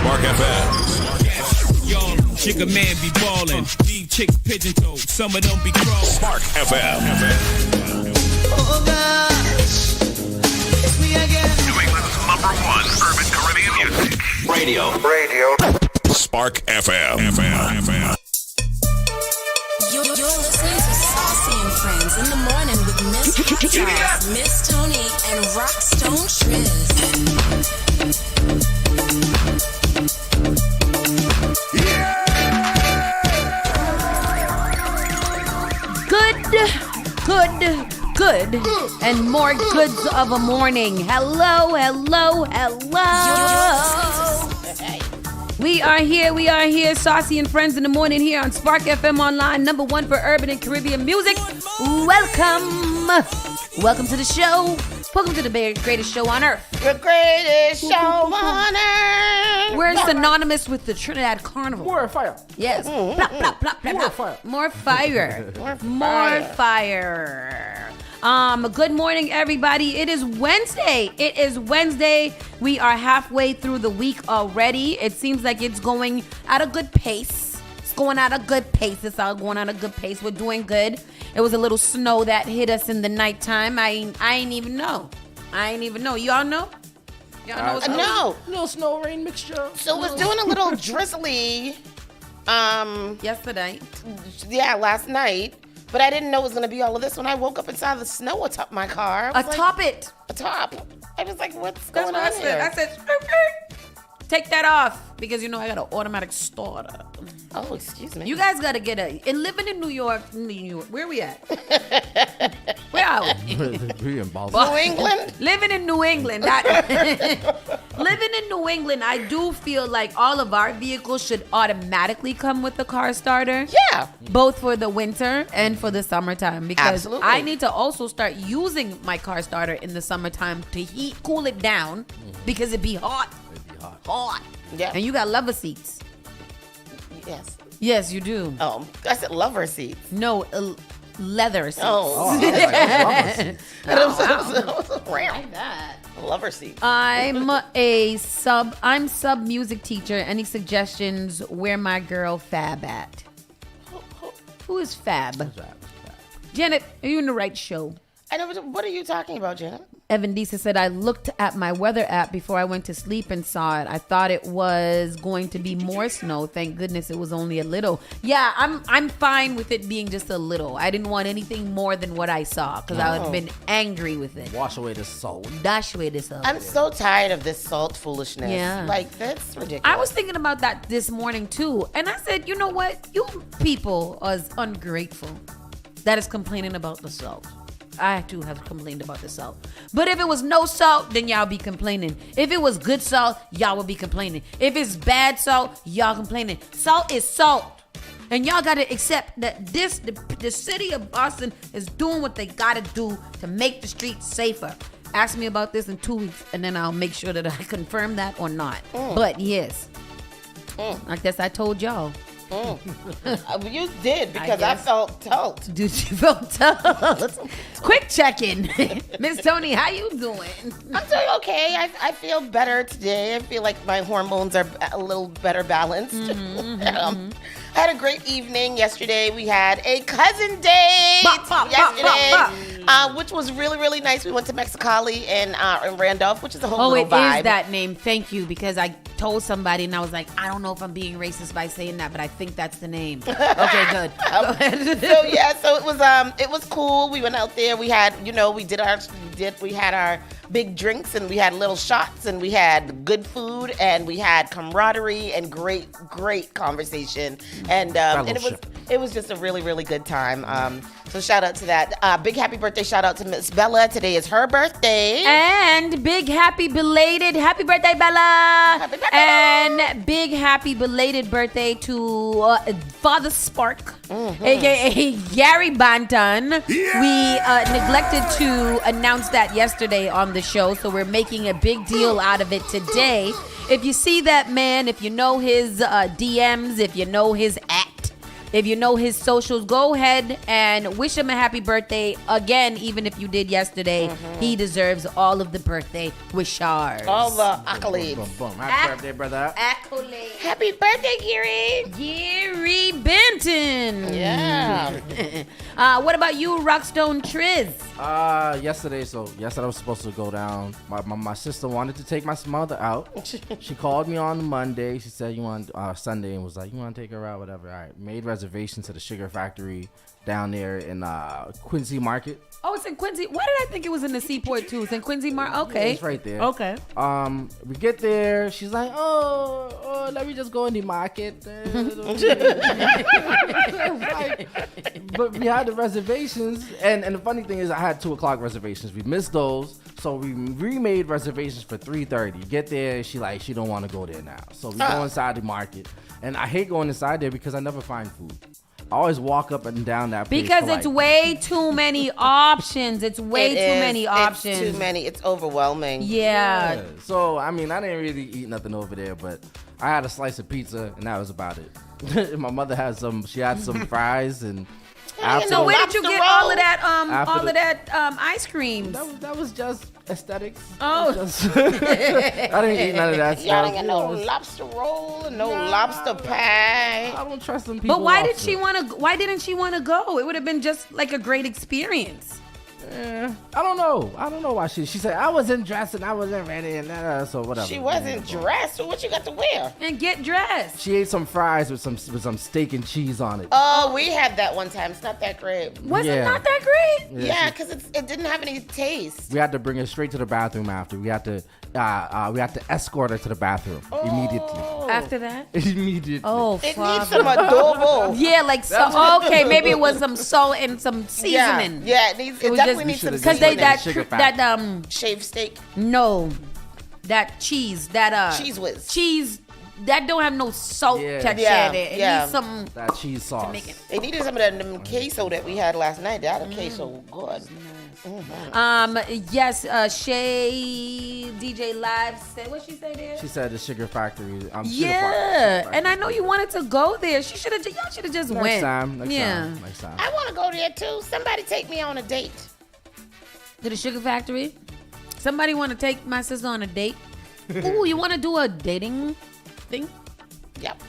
Spark FM. Y'all, chicken man be ballin'. These chicks pigeon toed. Some of them be crawling. Spark FM. Oh gosh, it's me again. New England's #1 urban Caribbean music. Radio. Spark FM. You're listening to Saucy and Friends in the morning with Miss Hot Sauce, Miss Tony, and Rockstone Shriz. Good, and more goods of a morning. Hello. We are here, Saucy and Friends in the morning here on Spark FM Online, #1 for urban and Caribbean music. Welcome to the show. Welcome to the greatest show on earth. The greatest show on earth. We're synonymous with the Trinidad Carnival. More fire. Yes. Plop, plop, plop, plop, More plop. fire. More fire. More fire. Good morning, everybody. It is Wednesday. We are halfway through the week already. It seems like it's going at a good pace. It's all going at a good pace. We're doing good. It was a little snow that hit us in the nighttime. I ain't even know. Y'all know? No. Little snow rain mixture. So it was doing a little drizzly. Yesterday. Yeah, last night. But I didn't know it was gonna be all of this when I woke up and saw the snow atop my car. Atop it. Atop. I was like, what's That's going what on I here? said. I said, take that off because you know I got an automatic starter. Oh, excuse me. You guys gotta get and living in New York, where we at? Where are we? We in Boston. New England? Living in New England. Living in New England, I do feel like all of our vehicles should automatically come with a car starter. Yeah. Both for the winter and for the summertime. Because Absolutely. I need to also start using my car starter in the summertime to cool it down because it'd be hot. Hot. Yeah. And you got lover seats. Yes. Yes, you do. Oh, I said lover seats. No, leather seats. Oh. that. Lover seats. I'm sub music teacher. Any suggestions where my girl Fab at? Who is Fab? Janet, are you in the right show? I know. What are you talking about, Janet? Evan Deesa said, I looked at my weather app before I went to sleep and saw it. I thought it was going to be more snow. Thank goodness it was only a little. Yeah, I'm fine with it being just a little. I didn't want anything more than what I saw because I would have been angry with it. Wash away the salt. Dash away this up. I'm so tired of this salt foolishness. Yeah. Like, that's ridiculous. I was thinking about that this morning too. And I said, you know what? You people are ungrateful that is complaining about the salt. I too have complained about the salt. But if it was no salt, then y'all be complaining. If it was good salt, y'all would be complaining. If it's bad salt, y'all complaining. Salt is salt. And y'all got to accept that the city of Boston is doing what they got to do to make the streets safer. Ask me about this in 2 weeks, and then I'll make sure that I confirm that or not. But yes, I guess I told y'all. You did, because I felt told. Dude, you felt told. Quick check-in. Miss Tony, how you doing? I'm doing okay. I feel better today. I feel like my hormones are a little better balanced. I had a great evening yesterday. We had a cousin date yesterday, which was really, really nice. We went to Mexicali and Randolph, which is a whole little vibe. Is that name. Thank you, because I told somebody and I was like, I don't know if I'm being racist by saying that, but I think that's the name. Okay, good. Go ahead. So it was cool. We went out there. We had, we had our big drinks and we had little shots and we had good food and we had camaraderie and great conversation. And it was just a really, really good time. So shout out to that. Big happy birthday shout out to Miss Bella. Today is her birthday. And big happy birthday, Bella. Happy birthday. And big happy belated birthday to Father Spark, aka Gary Banton. Yeah! We neglected to announce that yesterday on the show, so we're making a big deal out of it today. If you see that man, if you know his DMs, if you know his act, If you know his socials, go ahead and wish him a happy birthday again, even if you did yesterday. He deserves all of the birthday wishes. All the accolades. Boom, boom. Happy birthday, brother. Accolades. Happy birthday, Gary. Gary Benton. Yeah. What about you, Rockstone Triz? Yesterday I was supposed to go down. My sister wanted to take my mother out. She called me on Monday. She said, you want Sunday, and was like, you want to take her out, whatever. All right. Made reservations to the Sugar Factory down there in Quincy Market. Oh, it's in Quincy. Why did I think it was in the Seaport too? It's in Quincy Market. Okay. Yeah, it's right there. Okay. We get there. She's like, oh, let me just go in the market. But we had the reservations, and the funny thing is, I had 2:00 reservations. We missed those, so we remade reservations for 3:30. Get there, she don't want to go there now. So we go inside the market, and I hate going inside there because I never find food. I always walk up and down that place Because for it's way too many options. It's way too many options. It's too many. It's overwhelming. Yeah. So, I mean, I didn't really eat nothing over there, but I had a slice of pizza, and that was about it. My mother had some fries, and So where did you get all of that After ice cream? that was just aesthetics. Oh. I didn't eat none of that Y'all stuff. ain't got no lobster roll and no lobster pie. I don't trust them people. But why off why didn't she want to go? It would have been just like a great experience. I don't know why she said I wasn't dressed and I wasn't ready and so whatever. She wasn't dressed. So what you got to wear? And get dressed. She ate some fries with some steak and cheese on it. Oh, we had that one time. It's not that great. Was it Yeah. not that great? Yeah, because it didn't have any taste. We had to bring her straight to the bathroom after. We had to escort her to the bathroom immediately. After that? Immediately. Oh, It Father. needs some adobo. Yeah, like so. Okay, maybe it was some salt and some seasoning. Yeah, it needs. It was definitely just- needs some Because they seasoning. that shaved steak, no, that cheese cheese whiz. cheese that don't have no salt Yeah. texture Yeah, in it. It yeah. needs some That cheese sauce. make it. They needed some of that them queso that we had last night. That queso good. Yes, Shay DJ Live said what she said there. She said the Sugar Factory. Yeah, and I know you wanted to go there. Y'all should have just Next went. time. Next yeah, time. I want to go there too. Somebody take me on a date. to the Sugar Factory. Somebody want to take my sister on a date? Ooh, you want to do a dating thing? Yep.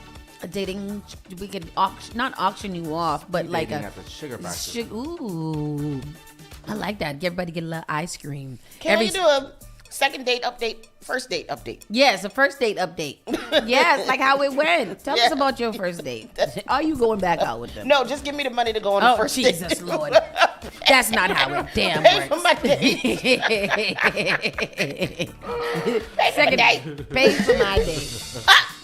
A dating, we could not auction you off, but like Dating a at the Sugar Factory. ooh, I like that. Get everybody get a little ice cream. Can you do a second date update, first date update? Yes, a first date update. Yes, like how it went. Tell us Yeah. about your first date. Are you going back out with them? No, just give me the money to go on the Oh, first Jesus date. Lord. That's not how it damn Pay for my works. date. Second date. Pay for my date.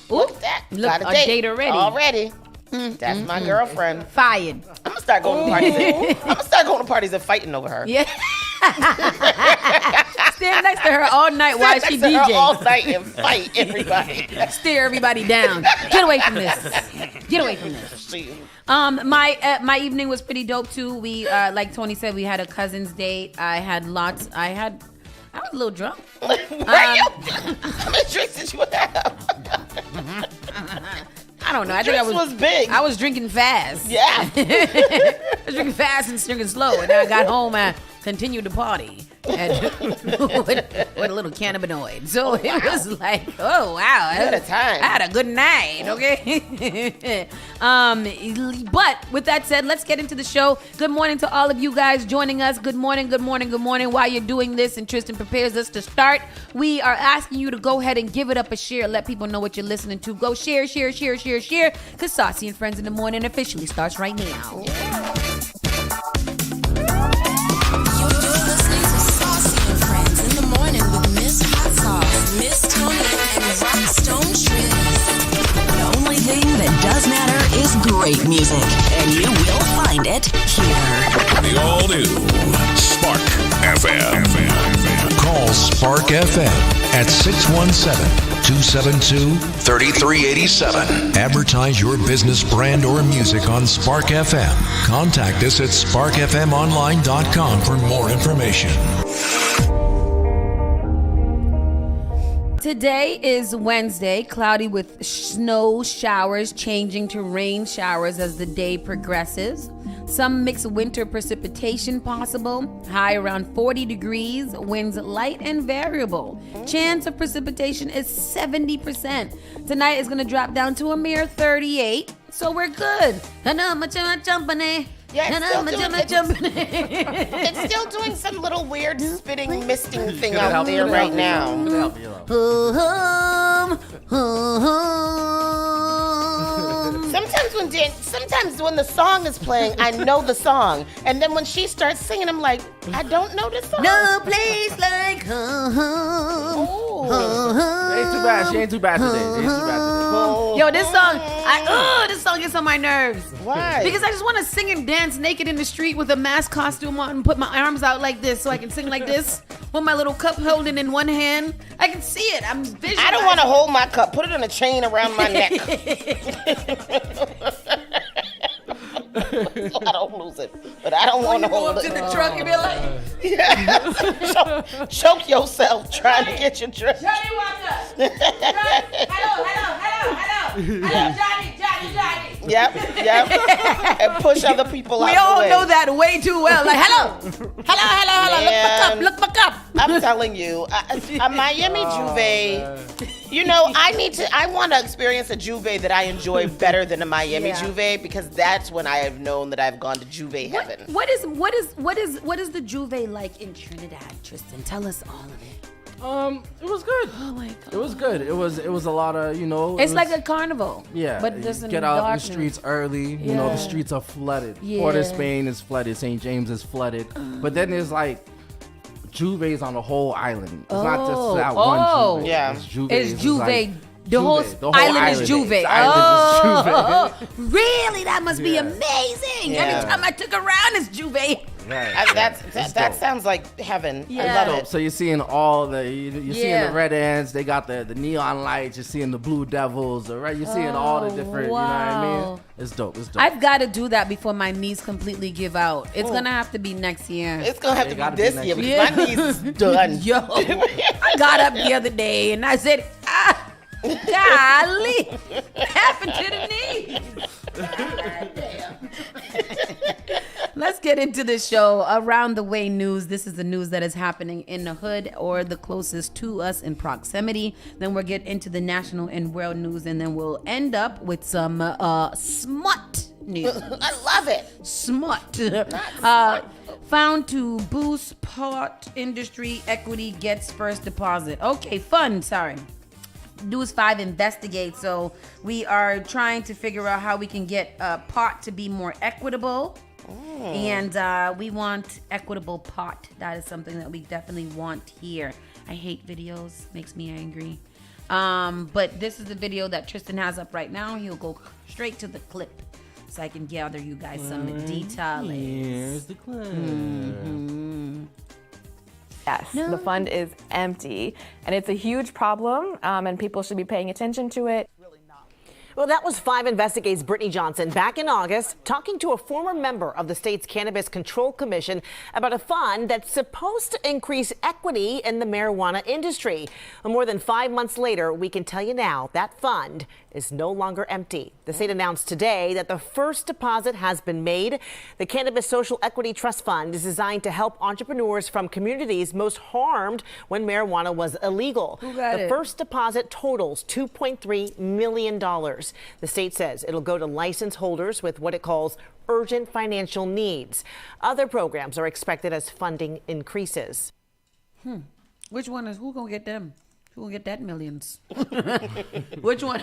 Look at that. Look, Got a date already. Already. That's my girlfriend. Fired. I'm gonna start going to parties. I'm gonna start going to parties and fighting over her. Yeah. Stand next to her all night while she Next to her all DJ. night and fight everybody. Stare everybody down. Get away from this. Get away from this. See, My evening was pretty dope too. We like Tony said, we had a cousin's date. I was a little drunk. where you? How many drinks did you have? I don't know. I think Drinks was big. I was drinking fast. Yeah. I was drinking fast and drinking slow. And then I got home and continued to party and with a little cannabinoid. So it was like, oh, wow. You had a time. I had a good night, okay? But with that said, let's get into the show. Good morning to all of you guys joining us. Good morning, good morning, good morning. While you're doing this and Tristan prepares us to start, we are asking you to go ahead and give it up a share. Let people know what you're listening to. Go share, because Saucy and Friends in the Morning officially starts right now. You're listening to Saucy and Friends in the Morning with Miss Hot Sauce, Miss Tony, and Rockstone Triz. The only thing that does matter is great music, and you will find it here. The all-new Spark FM. Call Spark FM at 617-272-3387. Advertise your business brand or music on Spark FM. Contact us at sparkfmonline.com for more information. Today is Wednesday, cloudy with snow showers changing to rain showers as the day progresses. Some mixed winter precipitation possible, high around 40 degrees, winds light and variable. Chance of precipitation is 70%. Tonight is going to drop down to a mere 38, so we're good. Yeah, it's still doing some little weird spitting, misting thing out there right now. Sometimes when the song is playing, I know the song, and then when she starts singing, I'm like, I don't know this song. No place like home. Ain't too bad. She ain't too bad today. Yo, this song gets on my nerves. Why? Because I just want to sing and dance naked in the street with a mask costume on and put my arms out like this so I can sing like this with my little cup holding in one hand. I can see it. I'm visualizing. I don't want to hold my cup. Put it on a chain around my neck. So I don't lose it. But I don't want to hold it. Go up to the truck and be like, choke yourself trying to get your drink. Johnny Walker. Hello. Hello, Johnny. Yep. And push other people out We the all way. know that way too well. Like, hello. Man. Look back up. I'm telling you, a Miami Juve. You know, I want to experience a Juve that I enjoy better than a Miami Juve, because that's when I have known that I've gone to Juve heaven. What is the Juve like in Trinidad, Tristan? Tell us all of it. It was good. Oh my God. It was good. It was a lot of, It's like a carnival. Yeah. But just in get the out darkness. in the streets early. You know, the streets are flooded. Yeah. Port of Spain is flooded. St. James is flooded. But then there's like Juve's on the whole island. It's not just that one Juve. Yeah. It's Juve. It's Juve. Like The whole island is Juve. The island is Juve. Really? That must be amazing. Yeah. Every time I took around, it's Juve. Right. That sounds like heaven. Yeah. I love it. So you're seeing all you're seeing the Red Ants. They got the neon lights. You're seeing the Blue Devils. Right? You're seeing all the different. wow. You know what I mean? It's dope. I've got to do that before my knees completely give out. It's gonna have to be next year. It's gonna have to gotta be be this year next because my knees is done. Yo, I got up the other day and I said, golly, what happened to the knees? God damn. Let's get into the show. Around the way news. This is the news that is happening in the hood or the closest to us in proximity. Then we'll get into the national and world news, and then we'll end up with some smut news. I love it. Smut. Found to boost pot industry equity, gets first deposit. Okay, fun. Sorry. News 5 investigates. So we are trying to figure out how we can get pot to be more equitable. And we want equitable pot. That is something that we definitely want here. I hate videos. Makes me angry. But this is the video that Tristan has up right now. He'll go straight to the clip so I can gather you guys some details. Here's the clip. Yes, the fund is empty, and it's a huge problem, and people should be paying attention to it. Well, that was 5 Investigates' Brittany Johnson back in August talking to a former member of the state's Cannabis Control Commission about a fund that's supposed to increase equity in the marijuana industry. More than 5 months later, we can tell you now that fund is no longer empty. The state announced today that the first deposit has been made. The Cannabis Social Equity Trust Fund is designed to help entrepreneurs from communities most harmed when marijuana was illegal. The first deposit totals $2.3 million. The state says it'll go to license holders with what it calls urgent financial needs. Other programs are expected as funding increases. Who gonna get them? Who gonna get that millions? Which one?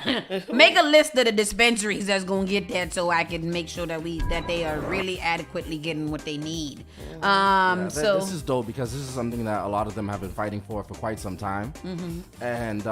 Make a list of the dispensaries that's gonna get that, so I can make sure that they are really adequately getting what they need. This is dope because this is something that a lot of them have been fighting for quite some time. And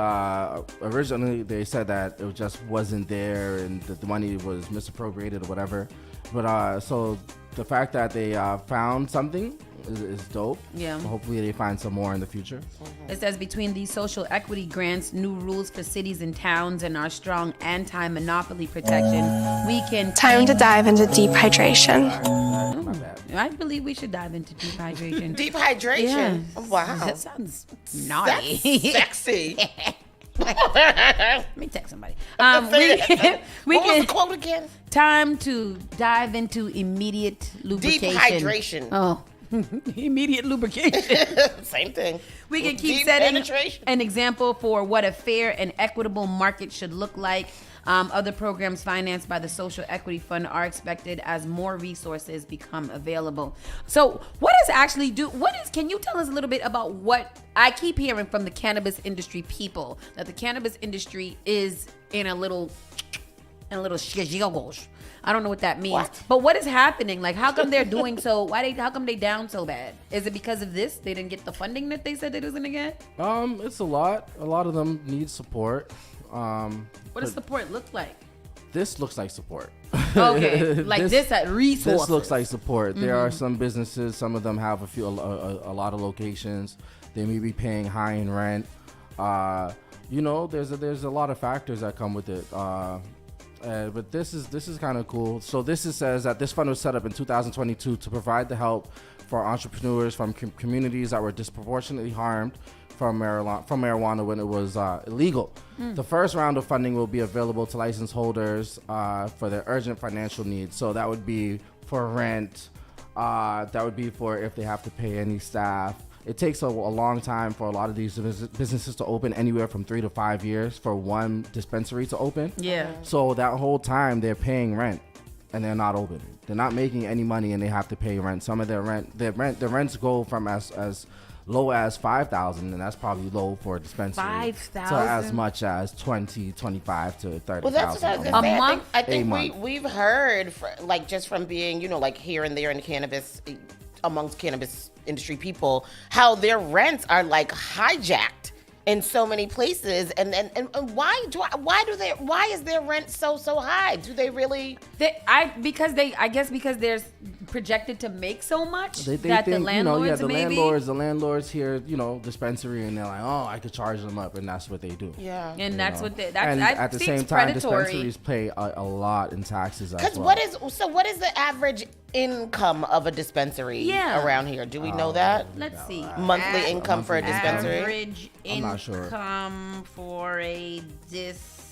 originally they said that it just wasn't there and that the money was misappropriated or whatever. But so the fact that they found something is dope. Yeah. Hopefully they find some more in the future. It says between these social equity grants, new rules for cities and towns, and our strong anti-monopoly protection, we can Time to dive into deep hydration. My bad. I believe we should dive into deep hydration. Deep hydration. Yeah. Wow. That sounds naughty. That's sexy. Let me text somebody. We What was can. the quote again? Time to dive into immediate lubrication. Deep hydration. Oh, immediate lubrication. Same thing. We can keep Deep setting penetration. an example for what a fair and equitable market should look like. Other programs financed by the Social Equity Fund are expected as more resources become available. So what is actually can you tell us a little bit about what I keep hearing from the cannabis industry people, that the cannabis industry is in a little shigiogosh. I don't know what that means. What? But what is happening? Like, how come they're doing so? How come they down so bad? Is it because of this? They didn't get the funding that they said they was gonna get? It's a lot. A lot of them need support. What does support look like? This looks like support. Okay, like this at resources. This looks like support. There are some businesses. Some of them have a lot of locations. They may be paying high in rent. There's a lot of factors that come with it. But this is kind of cool. So says that this fund was set up in 2022 to provide the help for entrepreneurs from communities that were disproportionately harmed from marijuana when it was illegal. The first round of funding will be available to license holders for their urgent financial needs. So that would be for rent. That would be for if they have to pay any staff. It takes a long time for a lot of these businesses to open, anywhere from 3 to 5 years for one dispensary to open. Yeah. So that whole time they're paying rent and they're not open. They're not making any money and they have to pay rent. Some of their rents go from as low as $5,000, and that's probably low for a dispensary. $5,000? To as much as $20,000, $25,000 to $30,000. Well, that's what I was gonna say. month? I think month. we've heard, just from being, like here and there in cannabis, amongst cannabis industry people, how their rents are like hijacked in so many places, and why is their rent so high? Do they really? I guess because they're projected to make so much They that think, the landlords the landlords hear, dispensary, and they're like, oh, I could charge them up, and that's what they do. Yeah. And that's what they. And at the same time, predatory. dispensaries pay a lot in taxes as Because well. what is the average income of a dispensary around here? Do we know that? Let's see. Monthly income for a dispensary? Average I'm not sure. income for a dispensary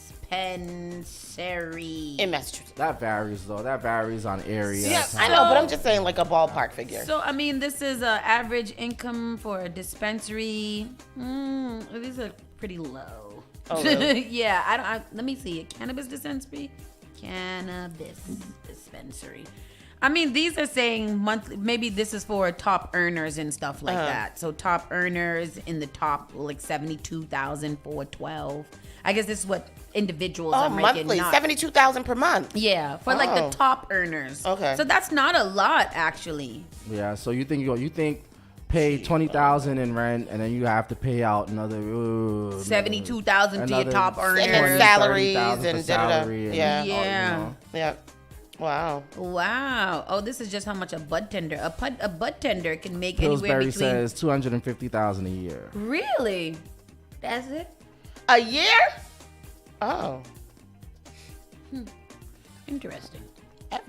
In Massachusetts. That varies, though. That varies on area. Yeah, I know, but I'm just saying like a ballpark figure. So I mean, this is average income for a dispensary. These are pretty low. Oh, really? Yeah. Let me see. A cannabis dispensary. I mean, these are saying monthly. Maybe this is for top earners and stuff like that. So top earners in the top, like 72,000 for 12. I guess this is what individuals are making. Monthly, 72,000 per month. Yeah, for like the top earners. Okay. So that's not a lot, actually. Yeah. So you think pay $20,000 in rent, and then you have to pay out another $72,000 to your top earner. And then salaries and salary. Yeah. Wow. Oh, this is just how much a bud tender. A bud tender can make Pillsbury anywhere between. says $250,000 a year. Really? That's it? A year? Oh. Interesting.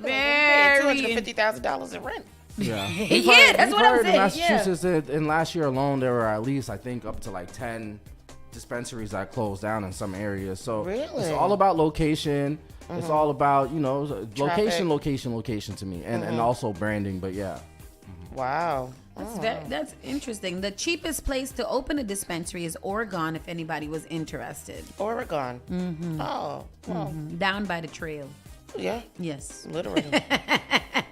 Very $250,000 in rent. Yeah. Yeah, that's what I'm saying. In Massachusetts, in last year alone, there were at least, I think, up to like 10 dispensaries that closed down in some areas. So it's all about location. It's all about, location to me, and also branding. But yeah. Wow. That's interesting. The cheapest place to open a dispensary is Oregon, if anybody was interested. Oregon. Mm-hmm. Oh. Well. Down by the trail. Yeah. Yes. Literally.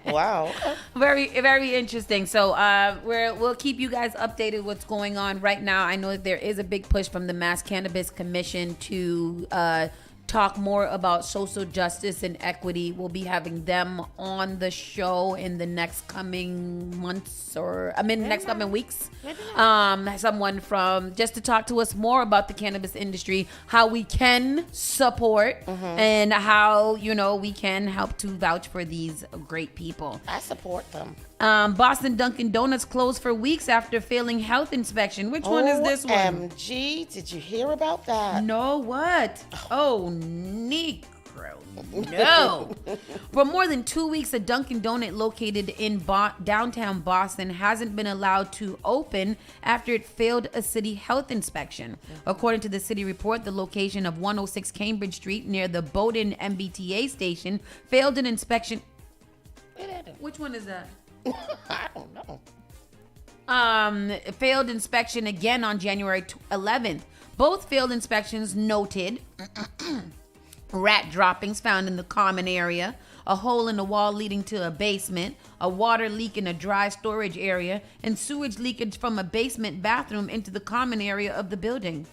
Wow. Very, very interesting. So we'll keep you guys updated what's going on right now. I know that there is a big push from the Mass Cannabis Commission to talk more about social justice and equity. We'll be having them on the show in the next coming months, next coming weeks. Someone from just to talk to us more about the cannabis industry, how we can support, and how we can help to vouch for these great people. I support them. Boston Dunkin' Donuts closed for weeks after failing health inspection. Which one is this one? OMG, did you hear about that? No, what? Oh, Negro. No. For more than 2 weeks, a Dunkin' Donut located in downtown Boston hasn't been allowed to open after it failed a city health inspection. According to the city report, the location of 106 Cambridge Street near the Bowdoin MBTA station failed an inspection. Which one is that? I don't know. Failed inspection again on January 11th. Both failed inspections noted rat droppings found in the common area, a hole in the wall leading to a basement, a water leak in a dry storage area, and sewage leakage from a basement bathroom into the common area of the building.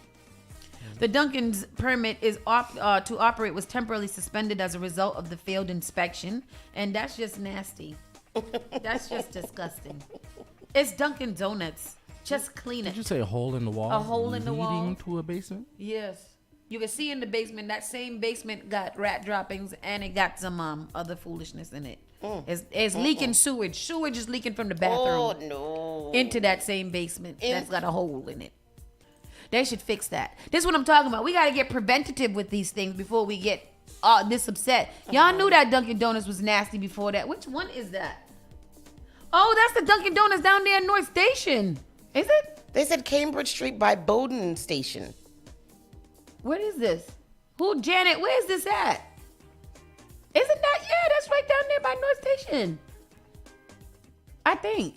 The Dunkin's permit to operate was temporarily suspended as a result of the failed inspection, and that's just nasty. That's just disgusting. It's Dunkin' Donuts. Just clean it. Did you say a hole in the wall? A hole in the wall. Leading to a basement? Yes. You can see in the basement, that same basement got rat droppings and it got some other foolishness in it. It's leaking sewage. Sewage is leaking from the bathroom into that same basement that's got a hole in it. They should fix that. This is what I'm talking about. We got to get preventative with these things before we get this upset. Y'all knew that Dunkin' Donuts was nasty before that. Which one is that? Oh, that's the Dunkin' Donuts down there in North Station. Is it? They said Cambridge Street by Bowdoin Station. What is this? Janet, where's this at? Isn't that? Yeah, that's right down there by North Station. I think.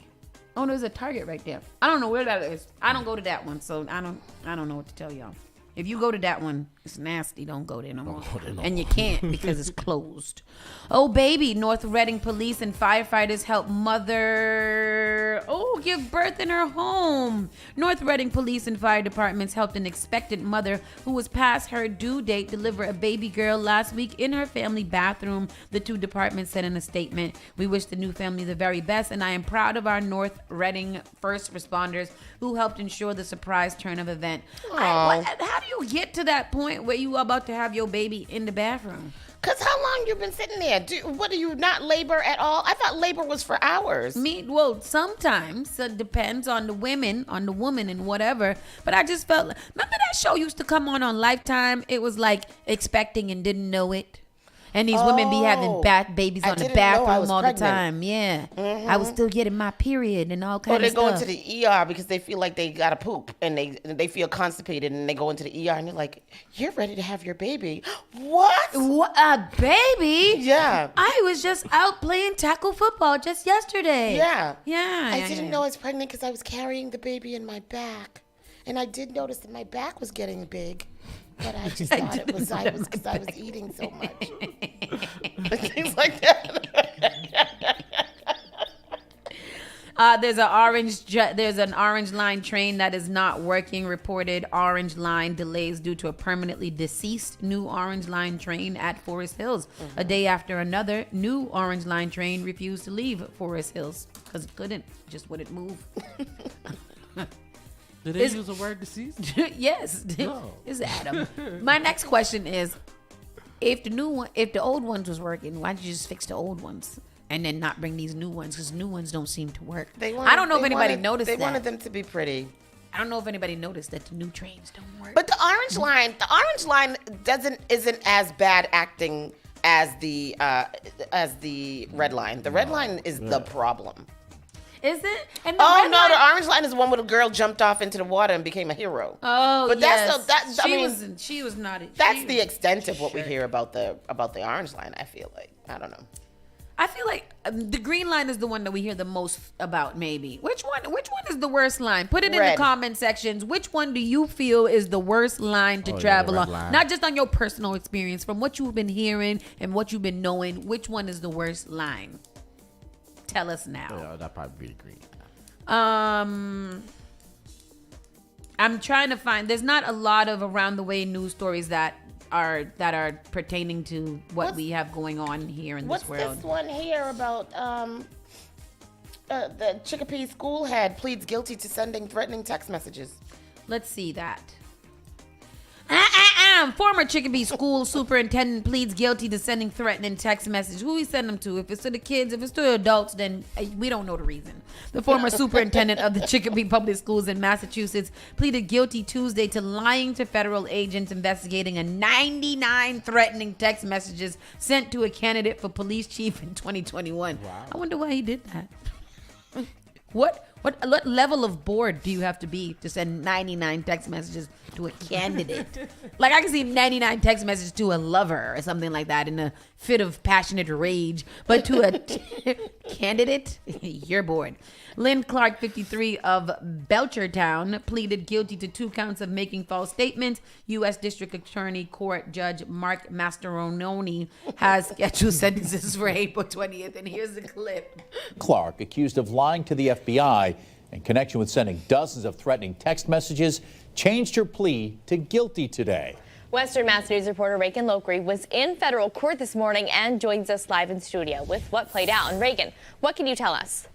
Oh, there's a Target right there. I don't know where that is. I don't go to that one, so I don't know what to tell y'all. If you go to that one, it's nasty. Don't go there no more. And you can't because it's closed. Oh, baby. North Reading police and firefighters help mother give birth in her home. North Reading police and fire departments helped an expectant mother who was past her due date deliver a baby girl last week in her family bathroom. The two departments said in a statement, "We wish the new family the very best, and I am proud of our North Reading first responders who helped ensure the surprise turn of event." How do you get to that point where you are about to have your baby in the bathroom? Because how long you been sitting there? What, do you not labor at all? I thought labor was for hours. Sometimes. It depends on the woman and whatever. But I just felt, remember that show used to come on Lifetime? It was like expecting and didn't know it. And these women be having babies on the bathroom all the time. Yeah. Mm-hmm. I was still getting my period and all kinds of stuff. Or they go into the ER because they feel like they got to poop and they feel constipated and they go into the ER and they're like, "You're ready to have your baby." What? A baby? Yeah. I was just out playing tackle football just yesterday. Yeah. Yeah. I didn't know I was pregnant because I was carrying the baby in my back. And I did notice that my back was getting big. But I just thought it was because I was eating so much. Things like that. There's an Orange Line train that is not working. Reported Orange Line delays due to a permanently deceased new Orange Line train at Forest Hills. Mm-hmm. A day after another new Orange Line train refused to leave Forest Hills because it couldn't, just wouldn't move. Did they use the word deceased? Yes. No. It's Adam. My next question is, if the old ones was working, why did you just fix the old ones and then not bring these new ones? Because new ones don't seem to work. I don't know if anybody noticed that. They wanted them to be pretty. I don't know if anybody noticed that the new trains don't work. But the Orange Line isn't as bad acting as the Red Line. The Red Line is the problem. Is it? And the Orange Line is the one where the girl jumped off into the water and became a hero. Oh, but yes. She was not. That's the extent of what we hear about the Orange Line. I feel like, I don't know. I feel like the Green Line is the one that we hear the most about. Maybe which one is the worst line? Put it in the comment sections. Which one do you feel is the worst line to travel on? Line. Not just on your personal experience, from what you've been hearing and what you've been knowing. Which one is the worst line? Tell us now. Yeah, that'd probably be the Green. I'm trying to find. There's not a lot of around the way news stories that are pertaining to what we have going on here in this world. What's this one here about the Chicopee school head pleads guilty to sending threatening text messages? Let's see that. Former Chicopee school superintendent pleads guilty to sending threatening text messages. Who he send them to? If it's to the kids, if it's to the adults, then we don't know the reason. The former superintendent of the Chicopee Public Schools in Massachusetts pleaded guilty Tuesday to lying to federal agents investigating a 99 threatening text messages sent to a candidate for police chief in 2021. Wow. I wonder why he did that. What level of bored do you have to be to send 99 text messages to a candidate? Like, I can see 99 text messages to a lover or something like that in a fit of passionate rage, but to a candidate, you're bored. Lynn Clark, 53, of Belchertown, pleaded guilty to 2 counts of making false statements. U.S. District Attorney Court Judge Mark Masterononi has scheduled sentences for April 20th, and here's the clip. Clark, accused of lying to the FBI in connection with sending dozens of threatening text messages, changed her plea to guilty today. Western Mass News reporter Reagan Lockery was in federal court this morning and joins us live in studio with what played out. And Reagan, what can you tell us?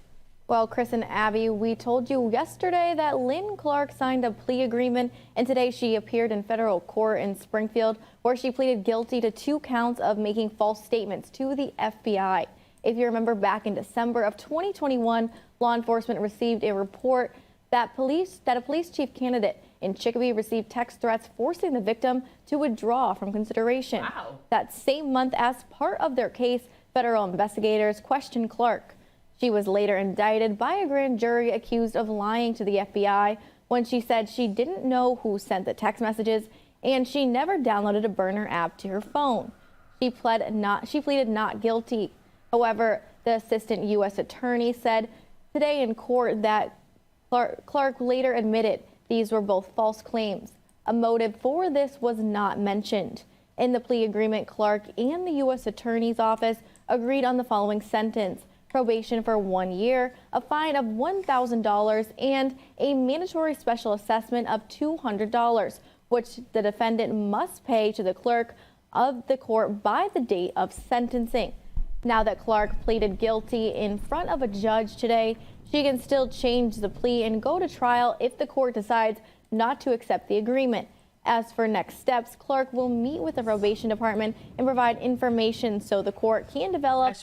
Well, Chris and Abby, we told you yesterday that Lynn Clark signed a plea agreement, and today she appeared in federal court in Springfield, where she pleaded guilty to 2 counts of making false statements to the FBI. If you remember, back in December of 2021, law enforcement received a report that a police chief candidate in Chicopee received text threats forcing the victim to withdraw from consideration. Wow. That same month, as part of their case, federal investigators questioned Clark. She was later indicted by a grand jury accused of lying to the FBI when she said she didn't know who sent the text messages and she never downloaded a burner app to her phone. She pleaded not guilty. However, the assistant U.S. attorney said today in court that Clark later admitted these were both false claims. A motive for this was not mentioned. In the plea agreement, Clark and the U.S. Attorney's Office agreed on the following sentence: probation for 1 year, a fine of $1,000, and a mandatory special assessment of $200, which the defendant must pay to the clerk of the court by the date of sentencing. Now that Clark pleaded guilty in front of a judge today, she can still change the plea and go to trial if the court decides not to accept the agreement. As for next steps, Clark will meet with the probation department and provide information so the court can develop.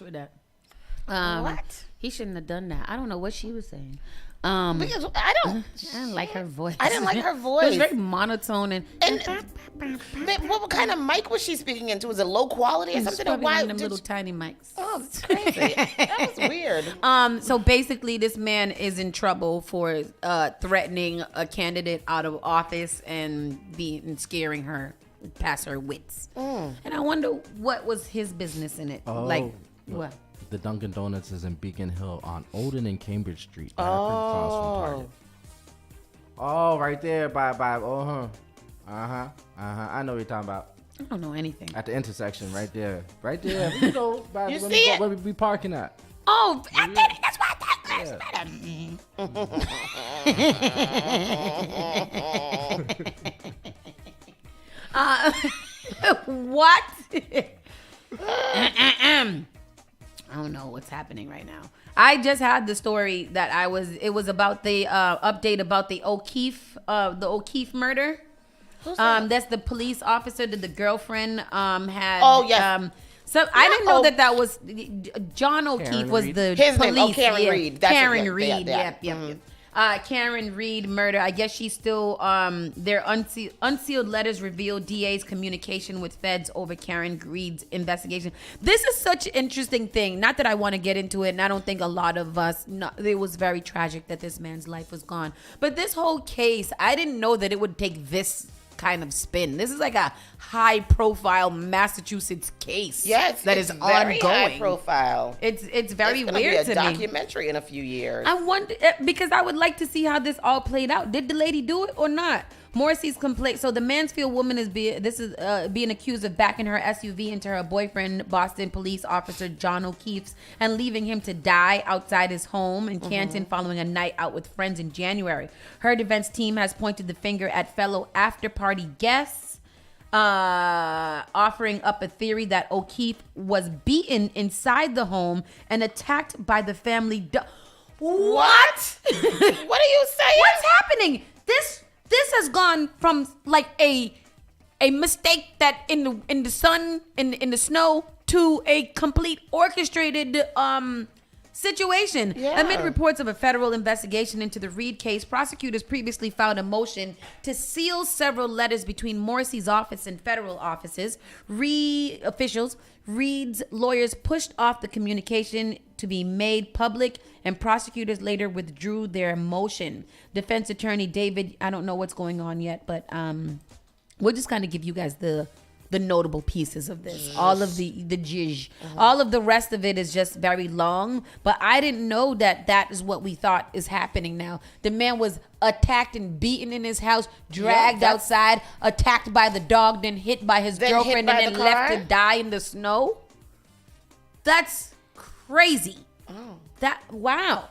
What? He shouldn't have done that. I don't know what she was saying. Because I didn't like her voice. I didn't like her voice. It was very monotone and what kind of mic was she speaking into? Was it low quality or something? Probably one of them little tiny mics. Oh, that's crazy. That was weird. So basically, this man is in trouble for threatening a candidate out of office and scaring her past her wits. And I wonder what was his business in it. What? The Dunkin' Donuts is in Beacon Hill on Olden and Cambridge Street. Across from Target. Oh, right there by I know what you're talking about. I don't know anything. At the intersection, right there. You know, you see it? Where we be parking at. Oh, I get it. That's why what? I don't know what's happening right now. I just had the story that it was about the update about the O'Keefe murder. Who's that? That's the police officer that the girlfriend had. Oh, yes. So I didn't know that was John O'Keefe was the His police. Name, Karen Reed. That's Karen Reed. Yep. Karen Reed murder. I guess she's still their unsealed letters reveal DA's communication with feds over Karen Reed's investigation. This is such an interesting thing. Not that I want to get into it, and I don't think a lot of us. It was very tragic that this man's life was gone. But this whole case, I didn't know that it would take this kind of spin. This is like a high-profile Massachusetts case. Yes, that is very ongoing. High profile. It's very it's weird be a to me. Documentary in a few years. I wonder because I would like to see how this all played out. Did the lady do it or not? Morrissey's complaint. So the Mansfield woman is being accused of backing her SUV into her boyfriend, Boston police officer John O'Keefe's, and leaving him to die outside his home in Canton following a night out with friends in January. Her defense team has pointed the finger at fellow after-party guests. offering up a theory that O'Keefe was beaten inside the home and attacked by the family dog. What? What are you saying? What's happening? This has gone from like a mistake that in the sun in the snow to a complete orchestrated situation. Yeah. Amid reports of a federal investigation into the Reed case, prosecutors previously filed a motion to seal several letters between Morrissey's office and federal offices. Reed's lawyers pushed off the communication to be made public, and prosecutors later withdrew their motion. Defense attorney David, I don't know what's going on yet, but we'll just kind of give you guys the notable pieces of this. All of the jizz. All of the rest of it is just very long, but I didn't know that is what we thought is happening now. The man was attacked and beaten in his house, dragged outside, attacked by the dog, then hit by his girlfriend, and then left to die in the snow. That's crazy. Wow.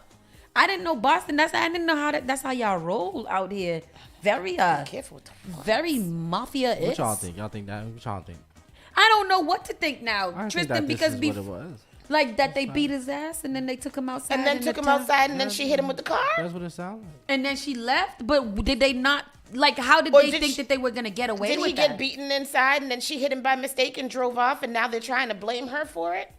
I didn't know Boston. I didn't know that's how y'all roll out here. Very careful with the very mafia-ish. What y'all think? What y'all think? I don't know what to think now, Tristan, because what it was. Like that they beat his ass and then they took him outside. And then took him outside and then she hit him with the car? That's what it sounded like. And then she left, but did they not, like, how did they think that they were going to get away with that? Did he get beaten inside and then she hit him by mistake and drove off and now they're trying to blame her for it?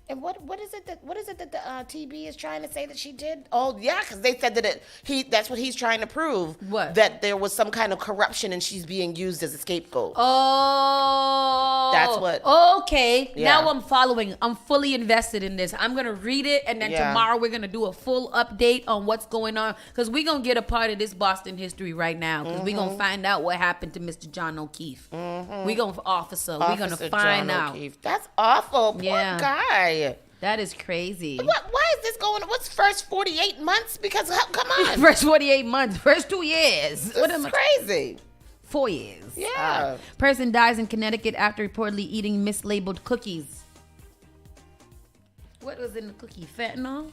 And what is it that the TB is trying to say that she did? Oh yeah, because they said that that's what he's trying to prove. What? That there was some kind of corruption and she's being used as a scapegoat. Oh, that's what. Okay, yeah. Now I'm following. I'm fully invested in this. I'm gonna read it, and then tomorrow we're gonna do a full update on what's going on, because we're gonna get a part of this Boston history right now, because we're gonna find out what happened to Mr. John O'Keefe. We're gonna we're gonna find out. That's awful. Poor guy. That is crazy. Why is this going? What's first 48 months? Because come on. First 48 months. First 2 years. This is crazy. 4 years. Yeah. Person dies in Connecticut after reportedly eating mislabeled cookies. What was in the cookie? Fentanyl?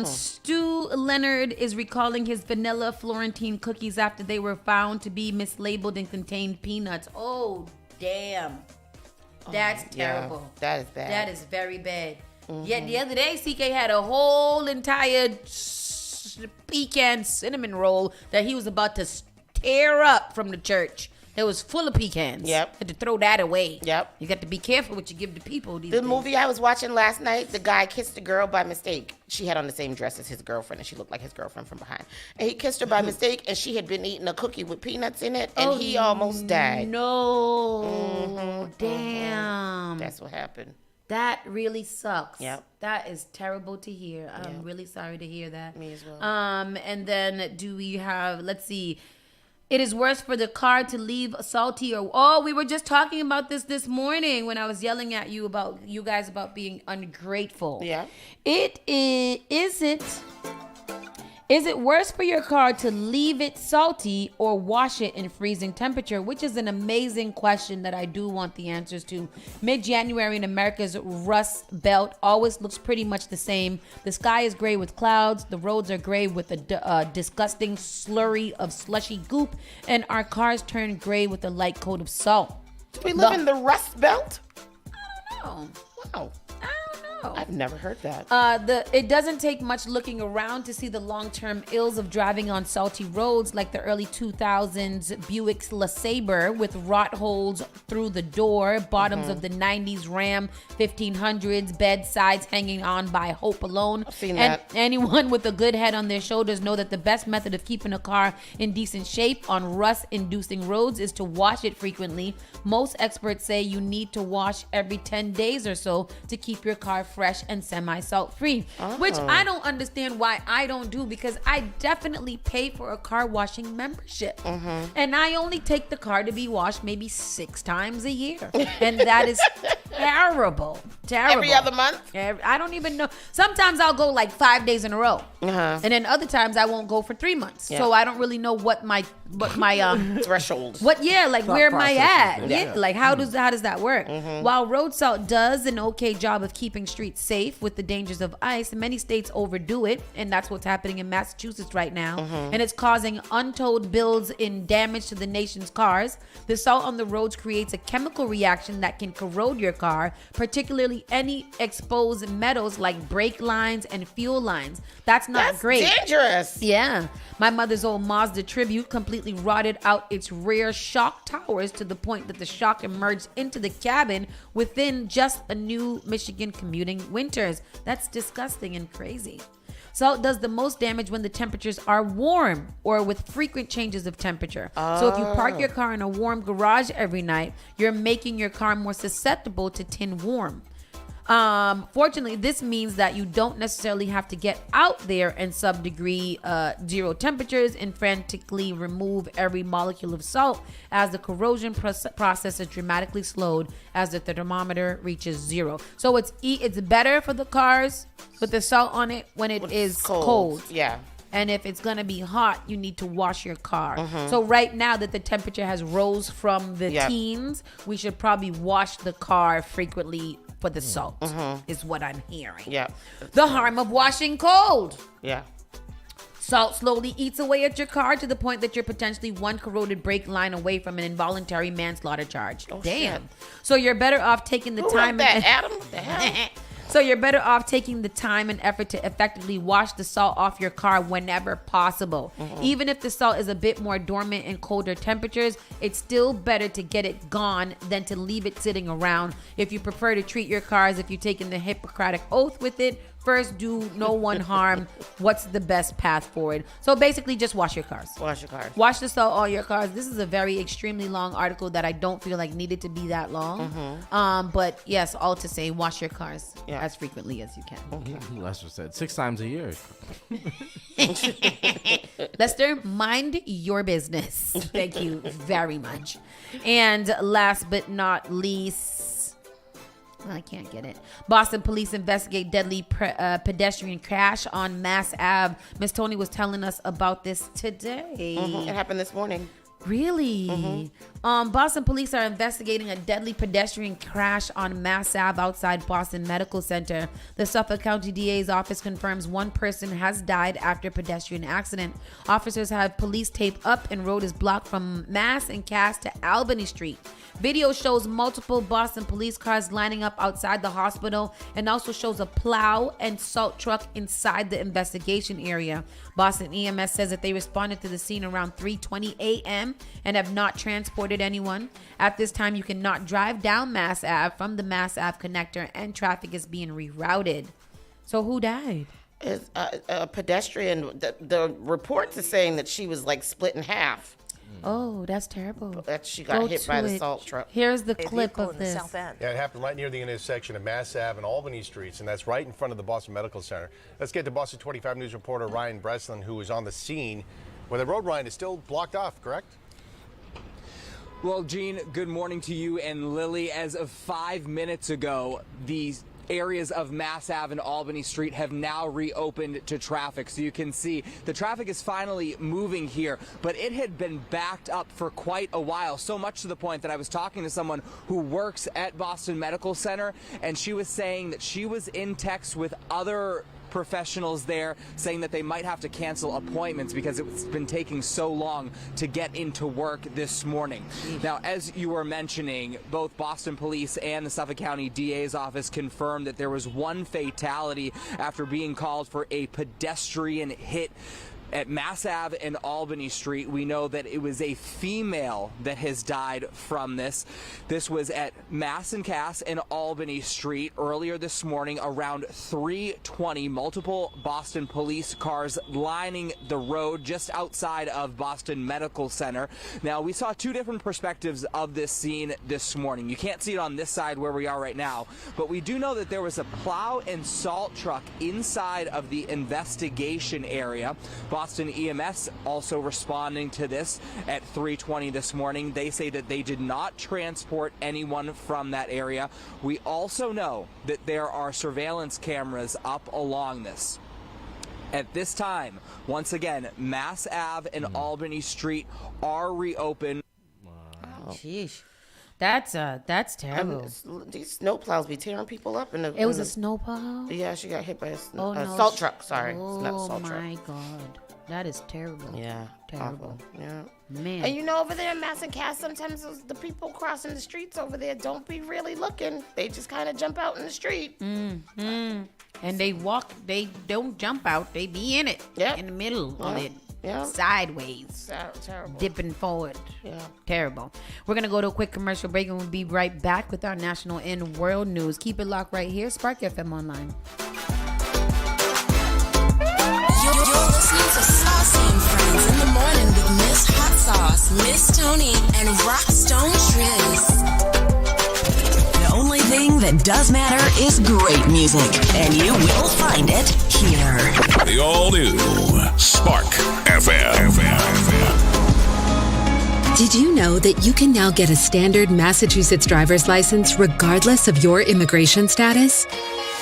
Stu Leonard is recalling his vanilla Florentine cookies after they were found to be mislabeled and contained peanuts. Oh, damn. That's terrible. Yeah, that is bad. That is very bad. Yet the other day, CK had a whole entire pecan cinnamon roll that he was about to tear up from the church. It was full of pecans. Yep. Had to throw that away. Yep. You got to be careful what you give to people these days. Movie I was watching last night, the guy kissed a girl by mistake. She had on the same dress as his girlfriend, and she looked like his girlfriend from behind. And he kissed her by mistake, and she had been eating a cookie with peanuts in it, and he almost died. No. Damn. That's what happened. That really sucks. Yep. That is terrible to hear. I'm really sorry to hear that. Me as well. And then do we have, let's see. It is worse for the car to leave salty we were just talking about this morning when I was yelling at you guys about being ungrateful. Yeah. Is it worse for your car to leave it salty or wash it in freezing temperature? Which is an amazing question that I do want the answers to. Mid-January in America's Rust Belt always looks pretty much the same. The sky is gray with clouds. The roads are gray with a disgusting slurry of slushy goop. And our cars turn gray with a light coat of salt. Do we live in the Rust Belt? I don't know. Wow. I don't know. I've never heard that. It doesn't take much looking around to see the long-term ills of driving on salty roads, like the early 2000s Buick LeSabre with rot holes through the door, bottoms of the 90s Ram 1500s, bed sides hanging on by hope alone. I've seen that. Anyone with a good head on their shoulders know that the best method of keeping a car in decent shape on rust-inducing roads is to wash it frequently. Most experts say you need to wash every 10 days or so to keep your car fresh and semi-salt free, which I don't understand why I don't do, because I definitely pay for a car washing membership, and I only take the car to be washed maybe 6 times a year, and that is terrible. Every other month? I don't even know. Sometimes I'll go like 5 days in a row. Uh-huh. And then other times I won't go for 3 months. Yeah. So I don't really know what my threshold. Where am I at? Yeah. Like how does that work? Mm-hmm. While road salt does an okay job of keeping streets safe with the dangers of ice, many states overdo it, and that's what's happening in Massachusetts right now. Mm-hmm. And it's causing untold bills in damage to the nation's cars. The salt on the roads creates a chemical reaction that can corrode your car, particularly any exposed metals like brake lines and fuel lines. That's great. Dangerous. Yeah. My mother's old Mazda Tribute completely rotted out its rear shock towers to the point that the shock emerged into the cabin within just a new Michigan commuting winters. That's disgusting and crazy. Salt does the most damage when the temperatures are warm or with frequent changes of temperature. So if you park your car in a warm garage every night, you're making your car more susceptible to tin warm. Fortunately, this means that you don't necessarily have to get out there in sub-degree zero temperatures and frantically remove every molecule of salt, as the corrosion process is dramatically slowed as the thermometer reaches zero. So it's better for the cars with the salt on it when it is cold. Yeah. And if it's going to be hot, you need to wash your car. Mm-hmm. So right now that the temperature has rose from the teens, we should probably wash the car frequently for the salt, is what I'm hearing. Yeah. The harm of washing cold. Yeah. Salt slowly eats away at your car to the point that you're potentially one corroded brake line away from an involuntary manslaughter charge. Damn. Shit. So you're better off taking the time. Adam? The hell? So you're better off taking the time and effort to effectively wash the salt off your car whenever possible. Even if the salt is a bit more dormant in colder temperatures, it's still better to get it gone than to leave it sitting around. If you prefer to treat your car as if you're taking the Hippocratic Oath with it, first do no one harm. What's the best path forward? So basically just wash your cars. Wash your cars. Wash the salt on your cars. This is a very extremely long article that I don't feel like needed to be that long. But yes, all to say, wash your cars as frequently as you can. Lester said 6 times a year. Lester, mind your business. Thank you very much. And last but not least, I can't get it. Boston police investigate deadly pedestrian crash on Mass Ave. Miss Tony was telling us about this today. It happened this morning. Really? Boston police are investigating a deadly pedestrian crash on Mass Ave outside Boston Medical Center. The Suffolk County DA's office confirms one person has died after a pedestrian accident. Officers have police tape up and road is blocked from Mass and Cass to Albany Street. Video shows multiple Boston police cars lining up outside the hospital and also shows a plow and salt truck inside the investigation area. Boston EMS says that they responded to the scene around 3:20 a.m. and have not transported anyone. At this time, you cannot drive down Mass Ave from the Mass Ave connector and traffic is being rerouted. So who died? Is a pedestrian. The reports are saying that she was like split in half. Oh, that's terrible. That she got hit by the salt truck. Here's the clip of this. Yeah, it happened right near the intersection of Mass Ave and Albany Streets, and that's right in front of the Boston Medical Center. Let's get to Boston 25 News reporter Ryan Breslin, who is on the scene where the road line is still blocked off, correct? Well, Gene, good morning to you and Lily. As of 5 minutes ago, these areas of Mass Ave and Albany Street have now reopened to traffic. So you can see the traffic is finally moving here, but it had been backed up for quite a while, so much to the point that I was talking to someone who works at Boston Medical Center, and she was saying that she was in text with other professionals there saying that they might have to cancel appointments because it's been taking so long to get into work this morning. Now, as you were mentioning, both Boston Police and the Suffolk County DA's office confirmed that there was one fatality after being called for a pedestrian hit at Mass Ave and Albany Street. We know that it was a female that has died from this. This was at Mass and Cass and Albany Street earlier this morning around 3:20. Multiple Boston police cars lining the road just outside of Boston Medical Center. Now, we saw two different perspectives of this scene this morning. You can't see it on this side where we are right now, but we do know that there was a plow and salt truck inside of the investigation area. Boston EMS also responding to this at 3:20 this morning. They say that they did not transport anyone from that area. We also know that there are surveillance cameras up along this. At this time, once again, Mass Ave and Albany Street are reopened. Sheesh. That's terrible. These snowplows be tearing people up. It was a snowplow? Yeah, she got hit by a no. salt truck. Sorry. Oh, It's not a salt truck. my God. That is terrible. Yeah. Terrible. Awful. Yeah. Man. And over there in Mass and Cass, sometimes the people crossing the streets over there don't be really looking. They just kind of jump out in the street. And they walk, they don't jump out. They be in it. Yep. In the middle of it. Yeah. Sideways. Terrible. Dipping forward. Yeah. Terrible. We're going to go to a quick commercial break and we'll be right back with our national and world news. Keep it locked right here. Spark FM Online. You're listening to Saucy and Friends in the morning with Miss Hot Sauce, Miss Tony, and Rockstone Triz. The only thing that does matter is great music, and you will find it here. The all-new Spark FM. Did you know that you can now get a standard Massachusetts driver's license regardless of your immigration status?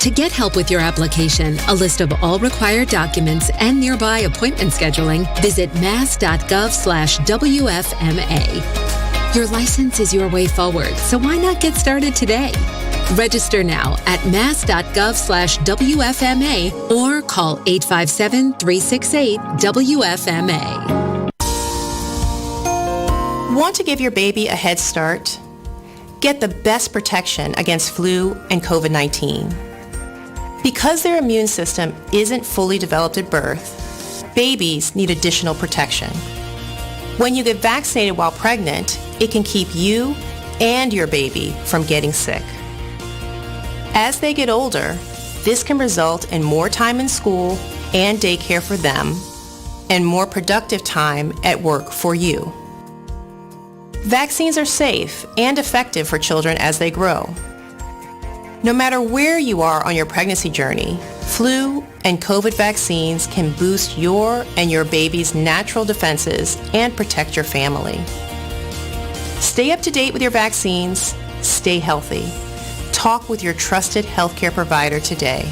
To get help with your application, a list of all required documents, and nearby appointment scheduling, visit mass.gov/WFMA. Your license is your way forward, so why not get started today? Register now at mass.gov/WFMA or call 857-368-WFMA. Want to give your baby a head start? Get the best protection against flu and COVID-19. Because their immune system isn't fully developed at birth, babies need additional protection. When you get vaccinated while pregnant, it can keep you and your baby from getting sick. As they get older, this can result in more time in school and daycare for them, and more productive time at work for you. Vaccines are safe and effective for children as they grow. No matter where you are on your pregnancy journey, flu and COVID vaccines can boost your and your baby's natural defenses and protect your family. Stay up to date with your vaccines. Stay healthy. Talk with your trusted healthcare provider today.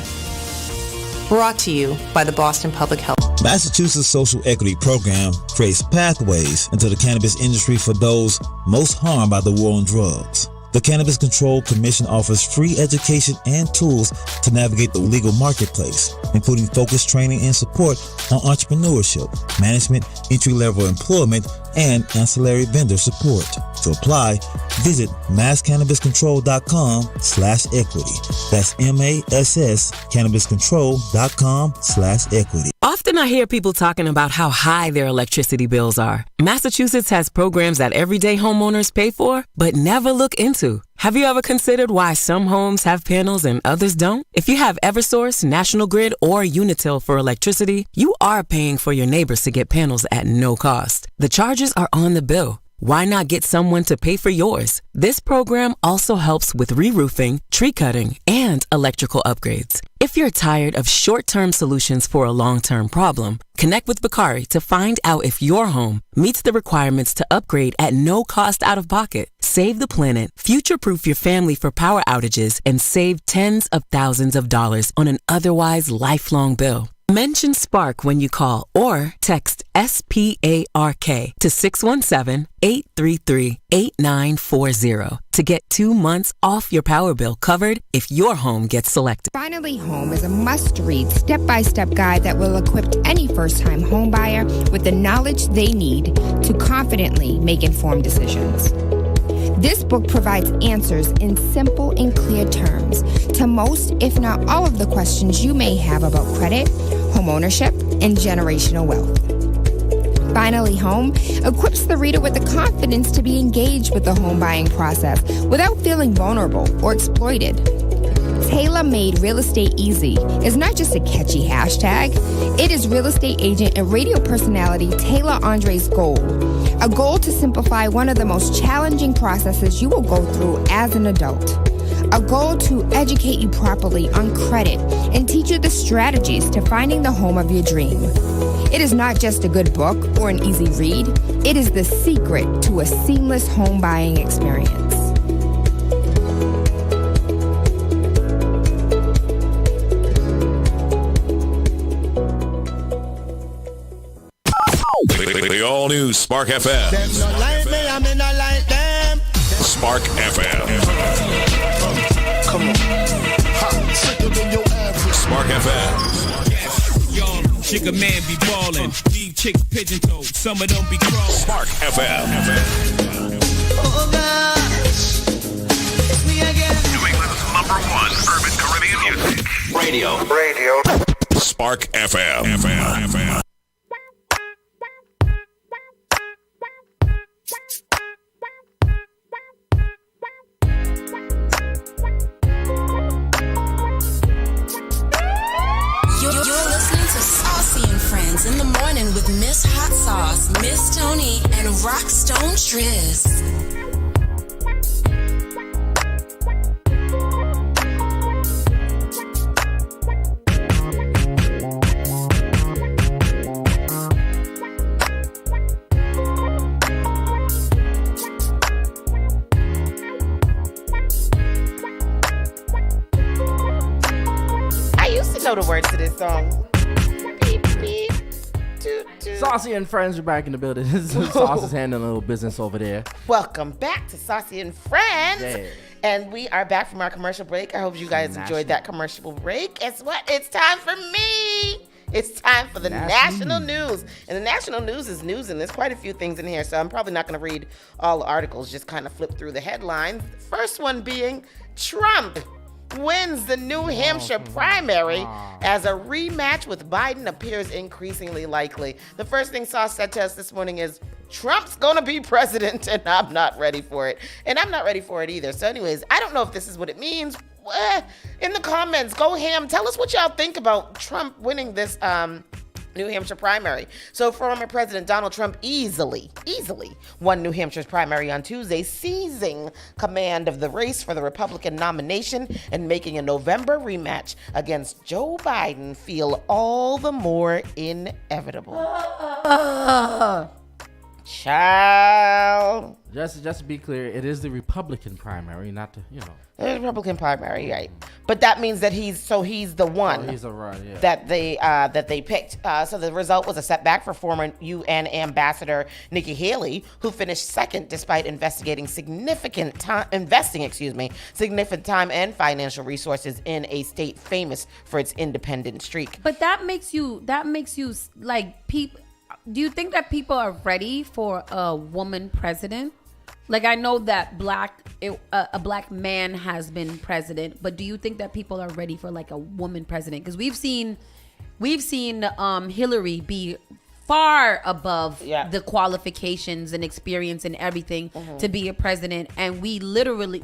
Brought to you by the Boston Public Health. Massachusetts Social Equity Program creates pathways into the cannabis industry for those most harmed by the war on drugs. The Cannabis Control Commission offers free education and tools to navigate the legal marketplace, including focused training and support on entrepreneurship, management, entry-level employment, and ancillary vendor support. To apply, visit masscannabiscontrol.com/equity. That's MASS cannabiscontrol.com/equity. Often I hear people talking about how high their electricity bills are. Massachusetts has programs that everyday homeowners pay for, but never look into. Have you ever considered why some homes have panels and others don't? If you have Eversource, National Grid, or Unitil for electricity, you are paying for your neighbors to get panels at no cost. The charges are on the bill. Why not get someone to pay for yours? This program also helps with re-roofing, tree cutting, and electrical upgrades. If you're tired of short-term solutions for a long-term problem, connect with Bakari to find out if your home meets the requirements to upgrade at no cost out of pocket. Save the planet, future-proof your family for power outages, and save tens of thousands of dollars on an otherwise lifelong bill. Mention Spark when you call or text SPARK to 617-833-8940 to get 2 months off your power bill covered if your home gets selected. Finally Home is a must-read step-by-step guide that will equip any first-time home buyer with the knowledge they need to confidently make informed decisions. This book provides answers in simple and clear terms to most, if not all, of the questions you may have about credit, home ownership, and generational wealth. Finally Home equips the reader with the confidence to be engaged with the home buying process without feeling vulnerable or exploited. Tailor-made Real Estate Easy is not just a catchy hashtag. It is real estate agent and radio personality Taylor Andre's goal. A goal to simplify one of the most challenging processes you will go through as an adult. A goal to educate you properly on credit and teach you the strategies to finding the home of your dream. It is not just a good book or an easy read. It is the secret to a seamless home buying experience. The all-new Spark FM. Them not like me, I mean not like them. Spark FM. Come on. Spark FM. Y'all, chick a man be ballin'. These chicks pigeon toed. Some of them be crawling. Spark FM. Oh gosh, it's me again. New England's #1 urban Caribbean music. Radio. Spark FM. You're listening to Saucy and Friends in the morning with Miss Hot Sauce, Miss Tony, and Rockstone Triz. Know the words to this song. Beep, beep, toot, toot. Saucy and Friends are back in the building. Saucy's handling a little business over there. Welcome back to Saucy and Friends. Yeah. And we are back from our commercial break. I hope you guys enjoyed that commercial break. Guess what? It's time for me. It's time for the national news. And the national news is news, and there's quite a few things in here. So I'm probably not going to read all the articles, just kind of flip through the headlines. First one being Trump wins the New Hampshire primary as a rematch with Biden appears increasingly likely. The first thing Sauce said to us this morning is, Trump's gonna be president, and I'm not ready for it. And I'm not ready for it either. So anyways, I don't know if this is what it means. In the comments, go ham. Tell us what y'all think about Trump winning this New Hampshire primary. So former President Donald Trump easily won New Hampshire's primary on Tuesday, seizing command of the race for the Republican nomination and making a November rematch against Joe Biden feel all the more inevitable. Child. Just to be clear, it is the Republican primary, not the, The Republican primary, right? But that means that he's the one that they picked. So the result was a setback for former UN Ambassador Nikki Haley, who finished second despite investing significant time and financial resources in a state famous for its independent streak. But that makes you like people. Do you think that people are ready for a woman president? Like, I know that a black man has been president, but do you think that people are ready for like a woman president? Because we've seen Hillary be far above the qualifications and experience and everything to be a president, and we literally,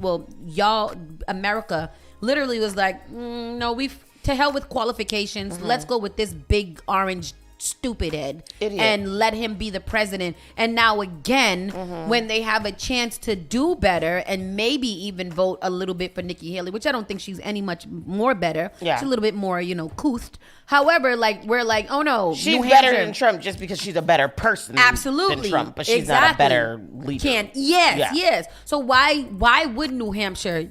America literally was like, no, to hell with qualifications. Let's go with this big orange stupid head and let him be the president. And now again, when they have a chance to do better and maybe even vote a little bit for Nikki Haley, which I don't think she's any much more better. She's a little bit more, couthed. However, we're like, oh no, she's better than Trump just because she's a better person than Trump, but she's not a better leader. Yes. So why would New Hampshire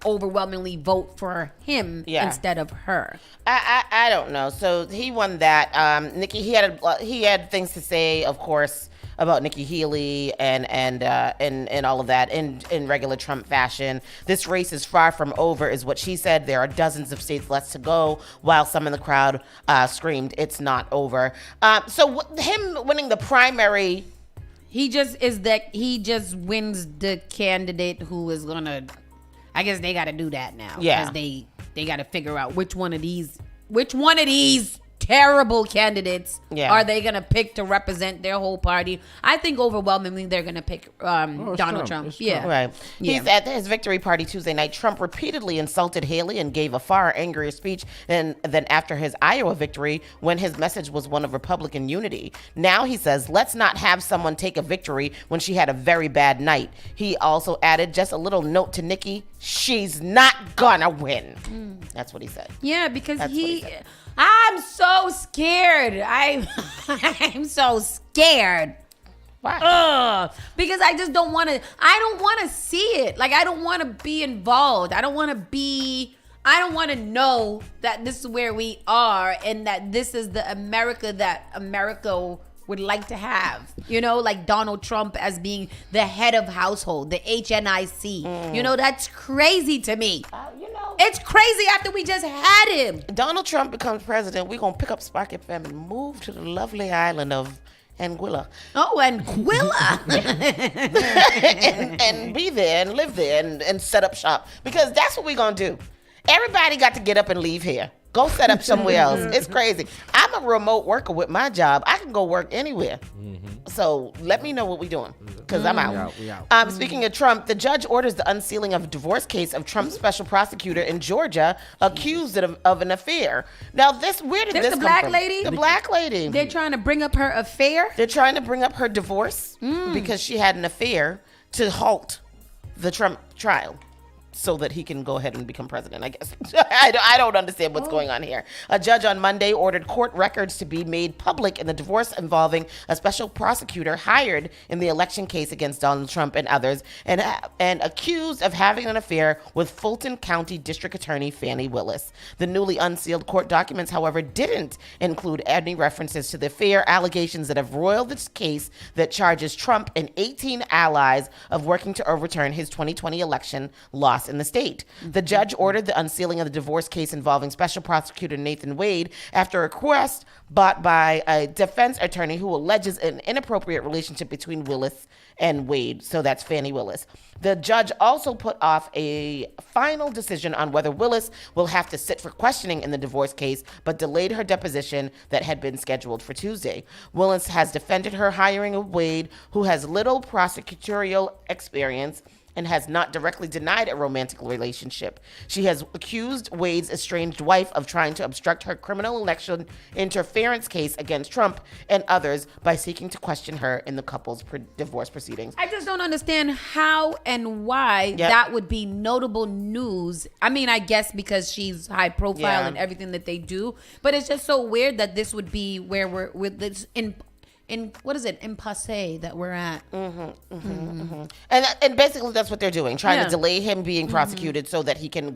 overwhelmingly vote for him instead of her? I don't know. So he won that. Nikki, he had things to say, of course, about Nikki Haley and all of that in regular Trump fashion. This race is far from over, is what she said. There are dozens of states left to go, while some in the crowd screamed, it's not over. So him winning the primary, he just wins the candidate who is gonna. I guess they got to do that now. Yeah, because they got to figure out which one of these terrible candidates are they gonna pick to represent their whole party. I think overwhelmingly they're gonna pick Donald Trump. Yeah, right. Yeah. He's at his victory party Tuesday night. Trump repeatedly insulted Haley and gave a far angrier speech than after his Iowa victory, when his message was one of Republican unity. Now he says, let's not have someone take a victory when she had a very bad night. He also added, just a little note to Nikki, she's not gonna win. That's what he said. Yeah, because That's what he said. I'm so scared. I'm so scared. Why? Because I just don't want to. I don't want to see it. Like, I don't want to be involved. I don't want to know that this is where we are and that this is the America that America would like to have. You know, like Donald Trump as being the head of household, the HNIC. You know, that's crazy to me. It's crazy after we just had him. Donald Trump becomes president, we're going to pick up Spark FM and move to the lovely island of Anguilla. Oh, Anguilla. and be there and live there and set up shop. Because that's what we're going to do. Everybody got to get up and leave here. Go set up somewhere else. It's crazy. I'm a remote worker with my job. I can go work anywhere. So let me know what we're doing, because I'm out. We out. Speaking of Trump, the judge orders the unsealing of a divorce case of Trump's special prosecutor in Georgia accused of an affair. Now, where did this the come black from? lady? The black lady. They're trying to bring up her affair? They're trying to bring up her divorce because she had an affair to halt the Trump trial, so that he can go ahead and become president, I guess. I don't understand what's going on here. A judge on Monday ordered court records to be made public in the divorce involving a special prosecutor hired in the election case against Donald Trump and others, and accused of having an affair with Fulton County District Attorney Fani Willis. The newly unsealed court documents, however, didn't include any references to the affair, allegations that have roiled this case that charges Trump and 18 allies of working to overturn his 2020 election loss in the state. The judge ordered the unsealing of the divorce case involving Special Prosecutor Nathan Wade after a request brought by a defense attorney who alleges an inappropriate relationship between Willis and Wade. So that's Fani Willis. The judge also put off a final decision on whether Willis will have to sit for questioning in the divorce case, but delayed her deposition that had been scheduled for Tuesday. Willis has defended her hiring of Wade, who has little prosecutorial experience and has not directly denied a romantic relationship. She has accused Wade's estranged wife of trying to obstruct her criminal election interference case against Trump and others by seeking to question her in the couple's divorce proceedings. I just don't understand how and why that would be notable news. I mean, I guess because she's high profile and everything that they do, but it's just so weird that this would be where we're with this in what is it, impasse that we're at. And basically that's what they're doing, trying to delay him being prosecuted so that he can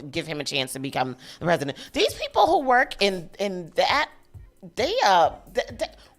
give him a chance to become the president. These people who work in that,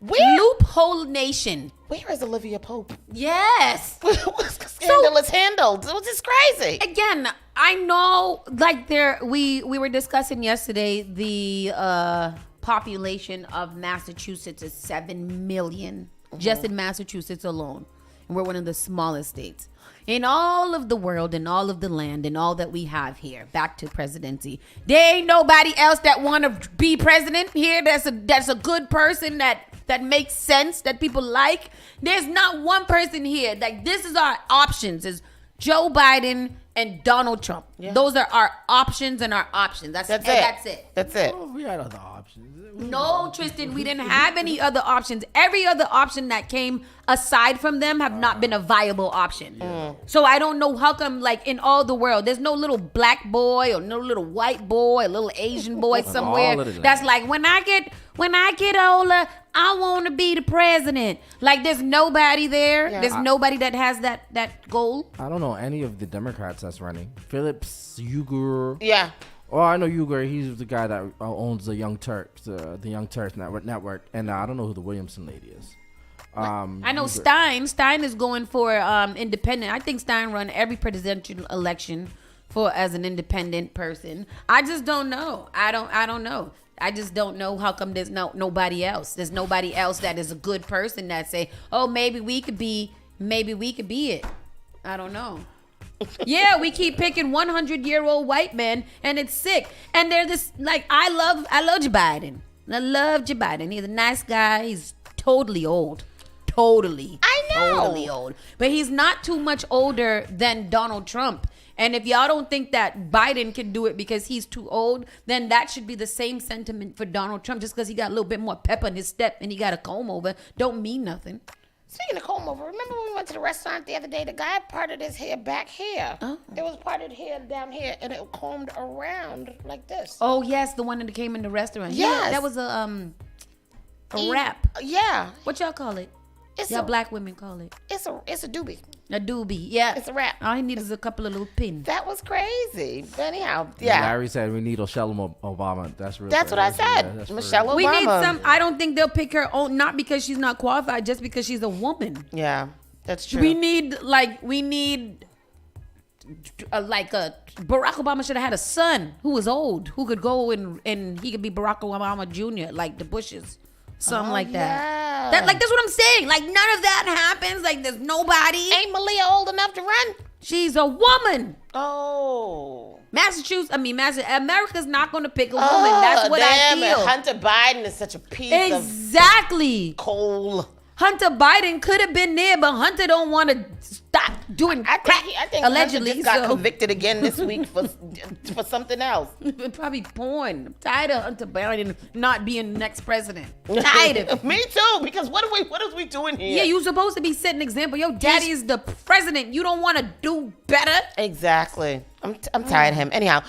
where loophole nation. Where is Olivia Pope? Yes. Scandal is handled. It was just crazy. Again, I know, like we were discussing yesterday the population of Massachusetts is 7 million, just in Massachusetts alone. And we're one of the smallest states in all of the world and all of the land and all that we have here. Back to presidency. There ain't nobody else that want to be president here. That's a good person that makes sense, that people like. There's not one person here. Like, this is our options, is Joe Biden and Donald Trump. Those are our options and our options. That's it. That's it. Oh, we had other options. No, Tristan, we didn't have any other options. Every other option that came aside from them have not been a viable option. So I don't know how come, like, in all the world, there's no little black boy or no little white boy or little Asian boy somewhere that's like, when I get older, I want to be the president. Like, there's nobody there. There's nobody that has that goal. I don't know any of the Democrats that's running. Phillips, Uyghur. Yeah. Oh, I know Uyghur. He's the guy that owns the Young Turks, the Young Turks network. And I don't know who the Williamson lady is. I know Stein. Stein is going for independent. I think Stein run every presidential election as an independent person. I just don't know. I don't know. I just don't know how come there's nobody else. There's nobody else that is a good person that say, oh, maybe we could be it. I don't know. Yeah, we keep picking 100-year-old white men, and it's sick. And they're this, like, I love Joe Biden. I love Joe Biden. He's a nice guy. He's totally old. Totally. I know. Totally old. But he's not too much older than Donald Trump. And if y'all don't think that Biden can do it because he's too old, then that should be the same sentiment for Donald Trump. Just because he got a little bit more pep in his step and he got a comb over don't mean nothing. Speaking of comb over, remember when we went to the restaurant the other day? The guy parted his hair back here. Oh. It was parted hair down here, and it combed around like this. Oh yes, the one that came in the restaurant. Yes. Yeah, that was a wrap. Yeah. What y'all call it? It's black women call it. It's a doobie. A doobie, yeah. It's a wrap. All he needs is a couple of little pins. That was crazy. But anyhow, yeah. Larry said we need Michelle Obama. That's real. That's what I said. Yeah, Michelle Obama. We need some. I don't think they'll pick her on, not because she's not qualified, just because she's a woman. Yeah, that's true. We need like Barack Obama should have had a son who was old, who could go and he could be Barack Obama Jr. like the Bushes. Something like that. That's what I'm saying. Like, none of that happens. Like, there's nobody. Ain't Malia old enough to run? She's a woman. Oh. America's not going to pick a woman. That's what I feel. Hunter Biden is such a piece of coal. Hunter Biden could have been there, but Hunter don't want to stop doing crack. I think allegedly. Hunter just got convicted again this week for something else. Probably porn. I'm tired of Hunter Biden not being the next president. Tired of it. Me too, because what are we doing here? Yeah, you're supposed to be setting an example. Your daddy is the president. You don't want to do better? Exactly. I'm tired of him. Anyhow,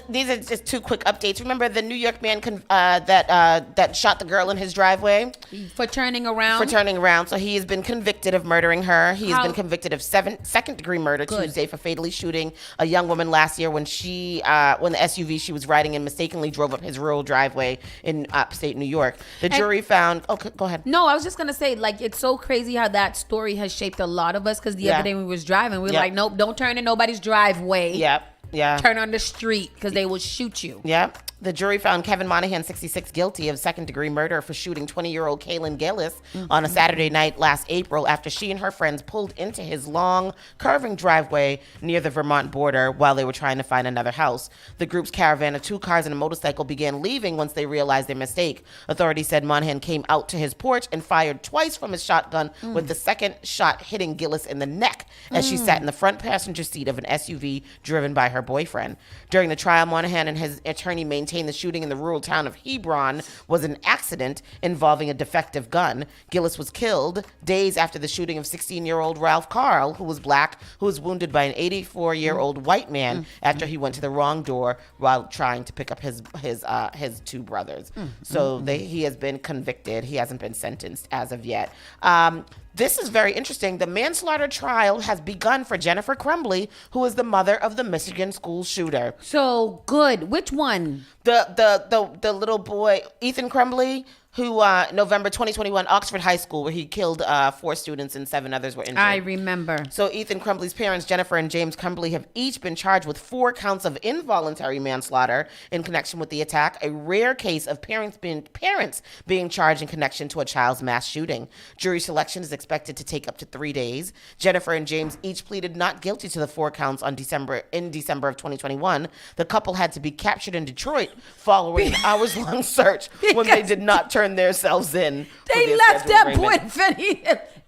these are just two quick updates. Remember the New York man that shot the girl in his driveway? For turning around? So he has been convicted of murdering her. He has been convicted of second-degree murder Tuesday for fatally shooting a young woman last year when the SUV she was riding in mistakenly drove up his rural driveway in upstate New York. The jury found... Oh, go ahead. No, I was just going to say, like, it's so crazy how that story has shaped a lot of us, because the other day when we was driving, we were like, nope, don't turn in nobody's driveway. Yeah. Turn on the street because they will shoot you. Yep. The jury found Kevin Monahan, 66, guilty of second-degree murder for shooting 20-year-old Kaylin Gillis on a Saturday night last April after she and her friends pulled into his long, curving driveway near the Vermont border while they were trying to find another house. The group's caravan of 2 cars and a motorcycle began leaving once they realized their mistake. Authorities said Monahan came out to his porch and fired twice from his shotgun, with the second shot hitting Gillis in the neck as she sat in the front passenger seat of an SUV driven by her boyfriend. During the trial, Monahan and his attorney maintained the shooting in the rural town of Hebron was an accident involving a defective gun. Gillis was killed days after the shooting of 16-year-old Ralph Carl, who was black, who was wounded by an 84-year-old white man after he went to the wrong door while trying to pick up his 2 brothers. He has been convicted. He hasn't been sentenced as of yet. This is very interesting. The manslaughter trial has begun for Jennifer Crumbley, who is the mother of the Michigan school shooter. So good. Which one? The little boy, Ethan Crumbley, who November 2021, Oxford High School, where he killed 4 students and 7 others were injured. I remember. So Ethan Crumbley's parents, Jennifer and James Crumbley, have each been charged with 4 counts of involuntary manslaughter in connection with the attack, a rare case of parents being charged in connection to a child's mass shooting. Jury selection is expected to take up to 3 days. Jennifer and James each pleaded not guilty to the 4 counts in December of 2021. The couple had to be captured in Detroit following an hours-long search when they did not turn themselves in. They left that boy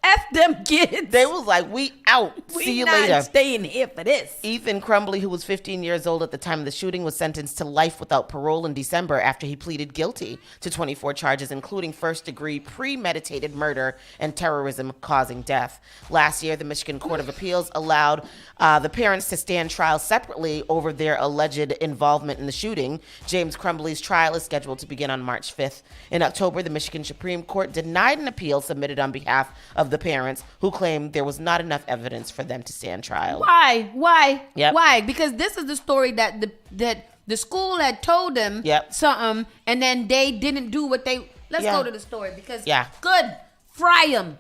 F them kids. They was like, we out. See you later. We not staying here for this. Ethan Crumbley, who was 15 years old at the time of the shooting, was sentenced to life without parole in December after he pleaded guilty to 24 charges, including first-degree premeditated murder and terrorism causing death. Last year, the Michigan Court of Appeals allowed the parents to stand trial separately over their alleged involvement in the shooting. James Crumbley's trial is scheduled to begin on March 5th. In October, the Michigan Supreme Court denied an appeal submitted on behalf of the parents, who claimed there was not enough evidence for them to stand trial. Why? Yep. Why? Because this is the story that the school had told them something, and then they didn't do what they... Let's go to the story, because good, fry them.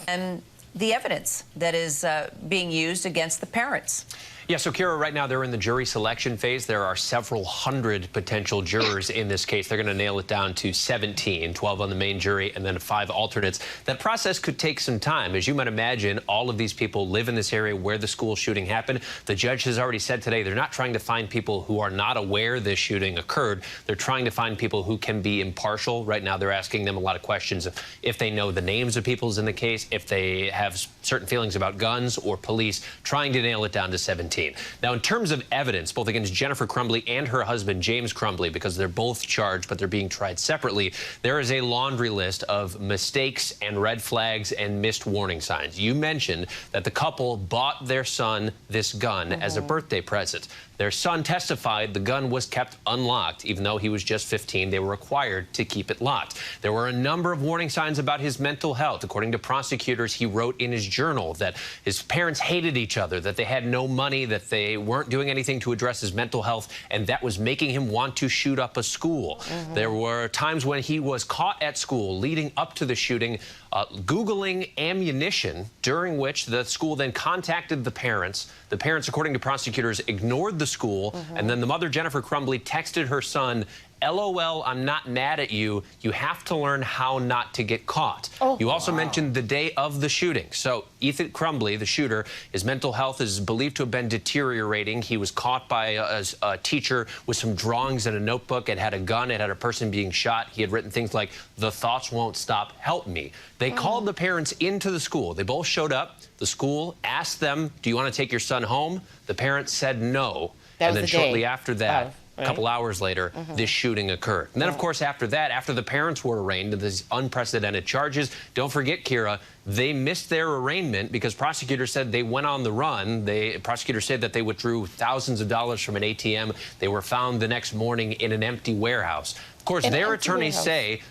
And the evidence that is being used against the parents. Yeah, so Kira, right now they're in the jury selection phase. There are several hundred potential jurors in this case. They're going to nail it down to 17, 12 on the main jury, and then 5 alternates. That process could take some time. As you might imagine, all of these people live in this area where the school shooting happened. The judge has already said today they're not trying to find people who are not aware this shooting occurred. They're trying to find people who can be impartial. Right now they're asking them a lot of questions of if they know the names of people in the case, if they have certain feelings about guns or police, trying to nail it down to 17. 17. Now, in terms of evidence, both against Jennifer Crumbley and her husband, James Crumbley, because they're both charged, but they're being tried separately, there is a laundry list of mistakes and red flags and missed warning signs. You mentioned that the couple bought their son this gun as a birthday present. Their son testified the gun was kept unlocked. Even though he was just 15, they were required to keep it locked. There were a number of warning signs about his mental health. According to prosecutors, he wrote in his journal that his parents hated each other, that they had no money, that they weren't doing anything to address his mental health, and that was making him want to shoot up a school. There were times when he was caught at school leading up to the shooting, Googling ammunition, during which the school then contacted the parents. The parents, according to prosecutors, ignored the school, and then the mother, Jennifer Crumbley, texted her son, LOL, I'm not mad at you. You have to learn how not to get caught. You also mentioned the day of the shooting. So Ethan Crumbley, the shooter, his mental health is believed to have been deteriorating. He was caught by a teacher with some drawings in a notebook. It had a gun. It had a person being shot. He had written things like, the thoughts won't stop, help me. They called the parents into the school. They both showed up. The school asked them, do you want to take your son home? The parents said no. And then shortly after that, a couple hours later, this shooting occurred. And then, of course, after that, after the parents were arraigned in these unprecedented charges, don't forget, Kira, they missed their arraignment because prosecutors said they went on the run. Prosecutors said that they withdrew thousands of dollars from an ATM. They were found the next morning in an empty warehouse. Of course, their attorneys say,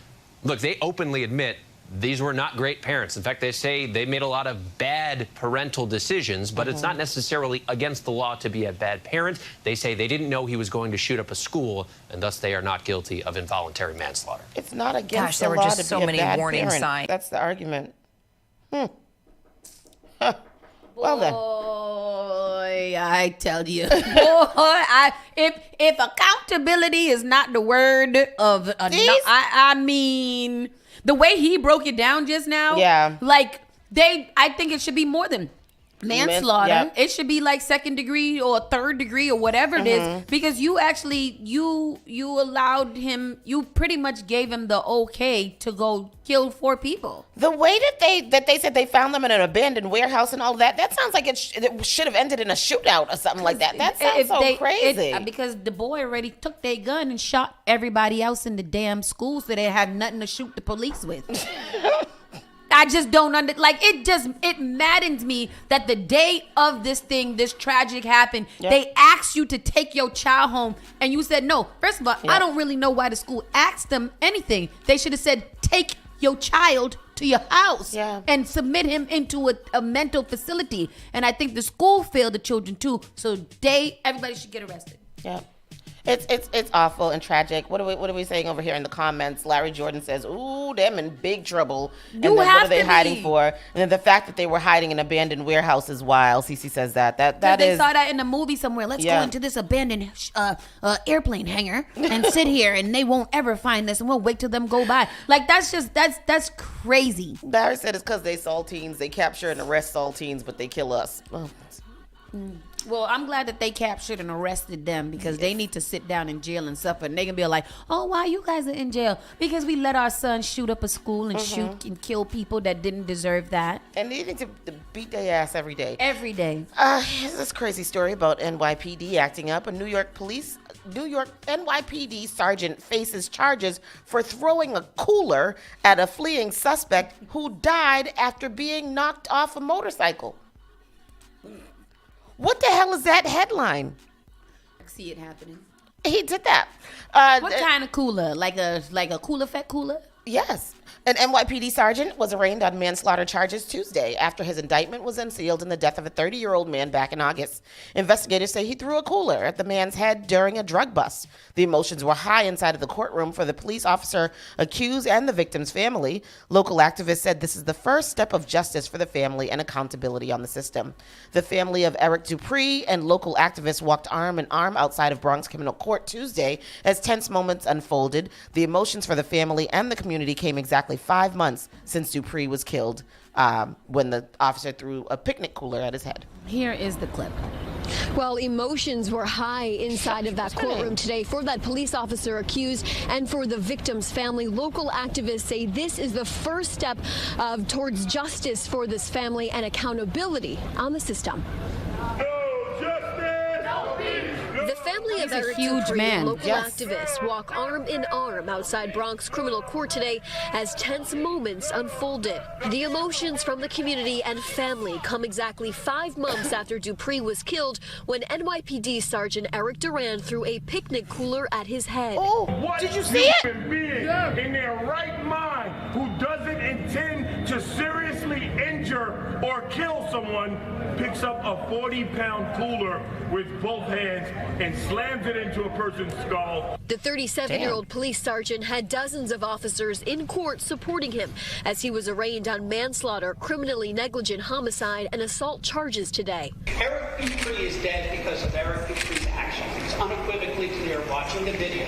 look, they openly admit these were not great parents. In fact, they say they made a lot of bad parental decisions, but it's not necessarily against the law to be a bad parent. They say they didn't know he was going to shoot up a school, and thus they are not guilty of involuntary manslaughter. It's not against Gosh, there the were law just to so be a many bad warning parent. signs. That's the argument. Well then. Boy, I tell you. Boy, if accountability is not the word of I mean, the way he broke it down just now, like I think it should be more than manslaughter. It should be like second degree or third degree or whatever it is, because you actually you allowed him, you pretty much gave him the okay to go kill 4 people. The way that they said they found them in an abandoned warehouse and all that sounds like it should have ended in a shootout or something like that. That sounds crazy. Because the boy already took their gun and shot everybody else in the damn school, so they had nothing to shoot the police with. I just don't it maddens me that the day of this tragic happened, they asked you to take your child home and you said no. First of all, I don't really know why the school asked them anything. They should have said, take your child to your house and submit him into a mental facility. And I think the school failed the children too. So everybody should get arrested. Yeah. It's awful and tragic. What are we saying over here in the comments? Larry Jordan says, "Ooh, them in big trouble." And then what are they hiding for? And then the fact that they were hiding in an abandoned warehouse is wild. Cece says that they saw that in a movie somewhere. Let's go into this abandoned airplane hangar and sit here, and they won't ever find us, and we'll wait till them go by. Like that's crazy. Larry said it's because they saltines. They capture and arrest saltines, but they kill us. Well, I'm glad that they captured and arrested them, because they need to sit down in jail and suffer. And they can be like, oh, why you guys are in jail? Because we let our son shoot up a school and shoot and kill people that didn't deserve that. And they need to beat their ass every day. Every day. Here's this crazy story about NYPD acting up. A New York NYPD sergeant faces charges for throwing a cooler at a fleeing suspect who died after being knocked off a motorcycle. What the hell is that headline? I see it happening. He did that. What kind of cooler? Like a cool effect cooler? Yes. An NYPD sergeant was arraigned on manslaughter charges Tuesday after his indictment was unsealed in the death of a 30-year-old man back in August. Investigators say he threw a cooler at the man's head during a drug bust. The emotions were high inside of the courtroom for the police officer accused and the victim's family. Local activists said this is the first step of justice for the family and accountability on the system. The family of Eric Dupree and local activists walked arm in arm outside of Bronx Criminal Court Tuesday as tense moments unfolded. The emotions for the family and the community came exactly 5 months since Dupree was killed when the officer threw a picnic cooler at his head. Here is the clip. Well, emotions were high inside of that courtroom today for that police officer accused and for the victim's family. Local activists say this is the first step towards justice for this family and accountability on the system. No justice! Family of He's a Eric huge Dupree man. and local Yes. activists walk arm in arm outside Bronx criminal court today as tense moments unfolded. The emotions from the community and family come exactly 5 months after Dupree was killed when NYPD Sergeant Eric Duran threw a picnic cooler at his head. What did you see it? Being in their right mind who doesn't intend to seriously injure or kill someone picks up a 40-pound cooler with both hands and slams it into a person's skull. The 37-year-old police sergeant had dozens of officers in court supporting him as he was arraigned on manslaughter, criminally negligent homicide, and assault charges today. Eric Dupree is dead because of Eric Dupree's actions. It's unequivocally clear watching the video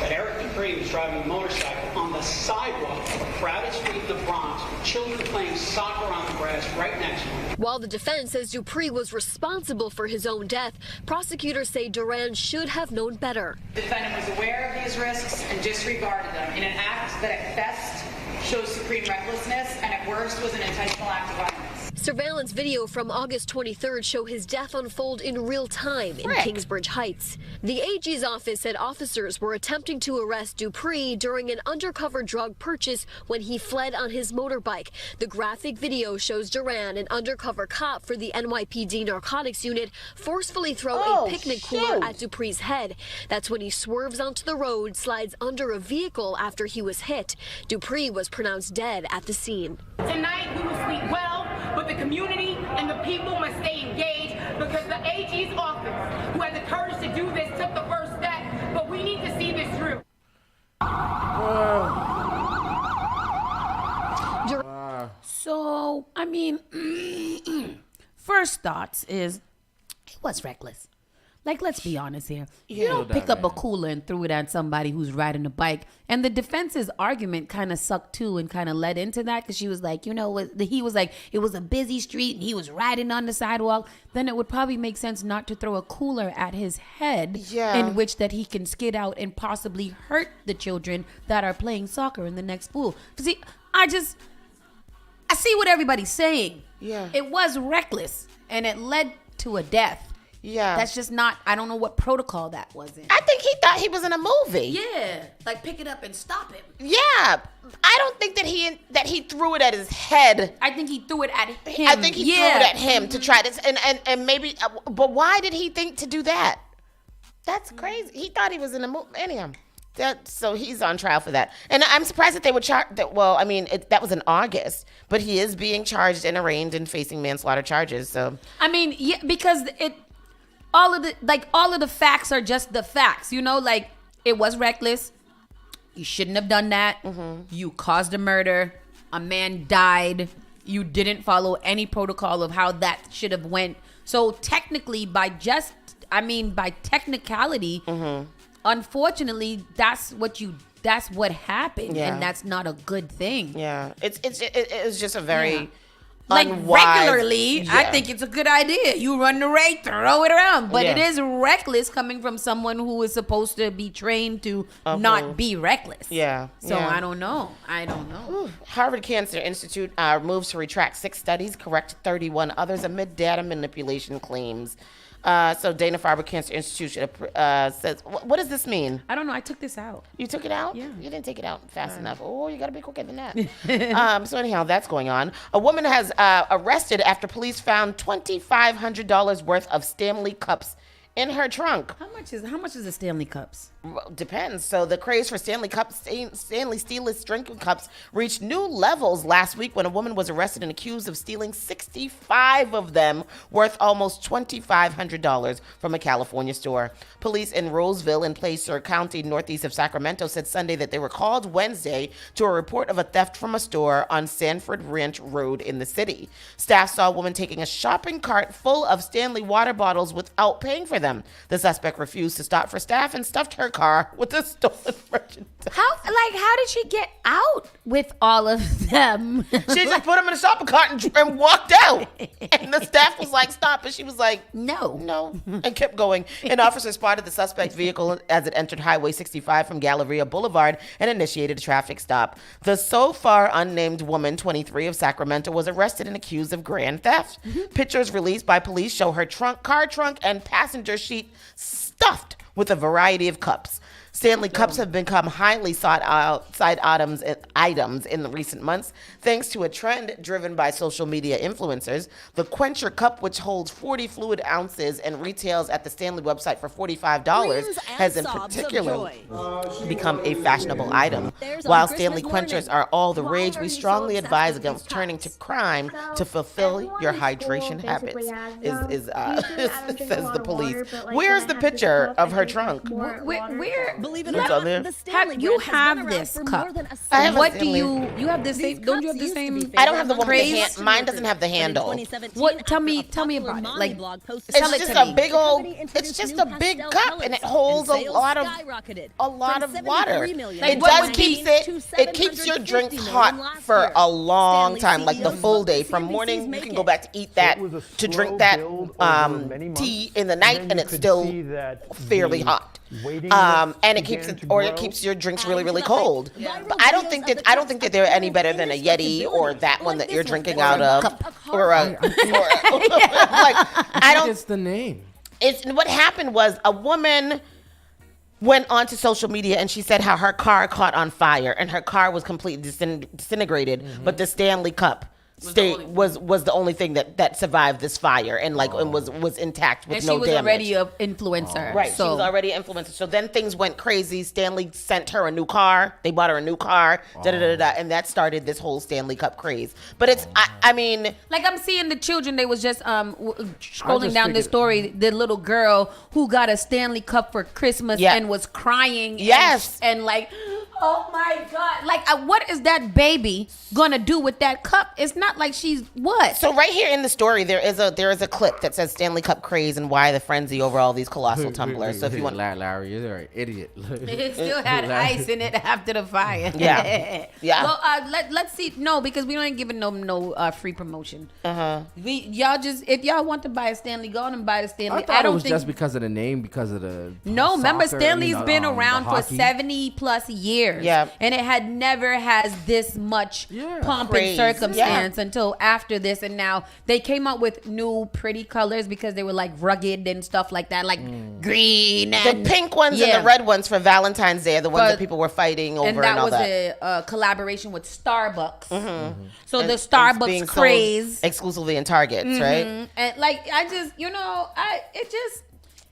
that Eric Dupree was driving a motorcycle on the sidewalk of a crowded street in the Bronx with children playing soccer on the grass right next to him. While the defense says Dupree was responsible for his own death, prosecutors say Duran should have known better. The defendant was aware of these risks and disregarded them in an act that at best shows supreme recklessness and at worst was an intentional act of violence. Surveillance video from August 23rd show his death unfold in real time in Kingsbridge Heights. The AG's office said officers were attempting to arrest Dupree during an undercover drug purchase when he fled on his motorbike. The graphic video shows Duran, an undercover cop for the NYPD narcotics unit, forcefully throw a picnic cooler at Dupree's head. That's when he swerves onto the road, slides under a vehicle after he was hit. Dupree was pronounced dead at the scene. Tonight we will sleep well, but the community and the people must stay engaged because the AG's office, who had the courage to do this, took the first step, but we need to see this through. So, I mean, first thoughts is it was reckless. Like, let's be honest here. You don't pick up a cooler and throw it at somebody who's riding a bike. And the defense's argument kind of sucked too and kind of led into that because she was like, you know, he was like, it was a busy street and he was riding on the sidewalk. Then it would probably make sense not to throw a cooler at his head in which that he can skid out and possibly hurt the children that are playing soccer in the next pool. See, I see what everybody's saying. Yeah. It was reckless and it led to a death. Yeah. That's just not, I don't know what protocol that was in. I think he thought he was in a movie. Yeah. Like pick it up and stop him. Yeah. I don't think that he threw it at his head. I think he threw it at him. I think he threw it at him to try to, and maybe, but why did he think to do that? That's crazy. He thought he was in a movie. Anyhow. So he's on trial for that. And I'm surprised that they would charge that. Well, I mean, that was in August, but he is being charged and arraigned and facing manslaughter charges. So, I mean, yeah, because all of the facts are just the facts, you know, like it was reckless. You shouldn't have done that. You caused a murder. A man died. You didn't follow any protocol of how that should have went. So technically by technicality, unfortunately, that's what happened, and that's not a good thing. Yeah, it's just a very unwise, regularly. I think it's a good idea. You run the rate, throw it around, but it is reckless coming from someone who is supposed to be trained to not be reckless. Yeah. So I don't know. Ooh. Harvard Cancer Institute moves to retract 6 studies, correct 31 others amid data manipulation claims. So Dana-Farber Cancer Institute says, what does this mean? I don't know. I took this out. You took it out? Yeah. You didn't take it out fast enough. Oh, you got to be quicker than that. So anyhow, that's going on. A woman has arrested after police found $2,500 worth of Stanley cups in her trunk. How much is the Stanley cups? Depends. So the craze for Stanley Steeless drinking cups reached new levels last week when a woman was arrested and accused of stealing 65 of them, worth almost $2,500 from a California store. Police in Roseville in Placer County, northeast of Sacramento, said Sunday that they were called Wednesday to a report of a theft from a store on Sanford Ranch Road in the city. Staff saw a woman taking a shopping cart full of Stanley water bottles without paying for them. The suspect refused to stop for staff and stuffed her car with the stolen merchandise. How did she get out with all of them? She just put them in a shopping cart and walked out. And the staff was like, stop. And she was like, no, and kept going. An officer spotted the suspect vehicle as it entered Highway 65 from Galleria Boulevard and initiated a traffic stop. The so far unnamed woman, 23 of Sacramento, was arrested and accused of grand theft. Pictures released by police show her car trunk and passenger seat stuffed with a variety of cups. Stanley Cups have become highly sought out items in the recent months, thanks to a trend driven by social media influencers. The Quencher Cup, which holds 40 fluid ounces and retails at the Stanley website for $45, has in particular become a fashionable item. While Stanley Quenchers are all the rage, we strongly advise against turning to crime to fulfill your hydration habits, says the police. Where's the picture of her trunk? Where? Believe it It's on there. You have this cup. I have What a do Stanley. you have the same? Don't you have the same? I don't have the one with the craze? hand. Mine doesn't have the handle. What? Tell me about it. Like, It's tell it just to a me. big old. It's just a big cup, and it holds a lot of water. It does keeps it keeps your drinks hot for a long time, like the full day. From morning, you can go back to eat that, to drink that tea in the night, and it's still fairly hot. And it keeps your drinks really, really cold. But I don't think that they're any better than a Yeti or that one that you're drinking out of, or like I don't. It's the name. It's what happened was a woman went onto social media and she said how her car caught on fire and her car was completely disintegrated, but the Stanley Cup was the only thing that survived this fire and was intact with no damage. And she was already an influencer. Right, she was already an influencer. So then things went crazy. Stanley sent her a new car. They bought her a new car. And that started this whole Stanley Cup craze. But it's, I mean, like I'm seeing the children. They was just scrolling down this story. The little girl who got a Stanley Cup for Christmas and was crying. Yes, and like. Oh my God. Like, what is that baby gonna do with that cup? It's not like she's what? So right here in the story, there is a clip that says Stanley Cup craze and why the frenzy over all these colossal tumblers. So if you want, Larry, you're an idiot. It still had ice in it after the fire. Yeah. Well, let's see. No, because we ain't giving no free promotion. Y'all just, if y'all want to buy a Stanley, go on and buy the Stanley. I thought it was just because of the name, because of the remember soccer, Stanley's been around for hockey. 70 plus years. Yeah. And it had never has this much pomp Craze. and circumstance until after this. And now they came out with new pretty colors because they were like rugged and stuff like that, like green. And, the pink ones and the red ones for Valentine's Day are the ones that people were fighting over and all that. And that was a collaboration with Starbucks. So And the it's Starbucks being sold craze. exclusively in Targets, right? And like, I just,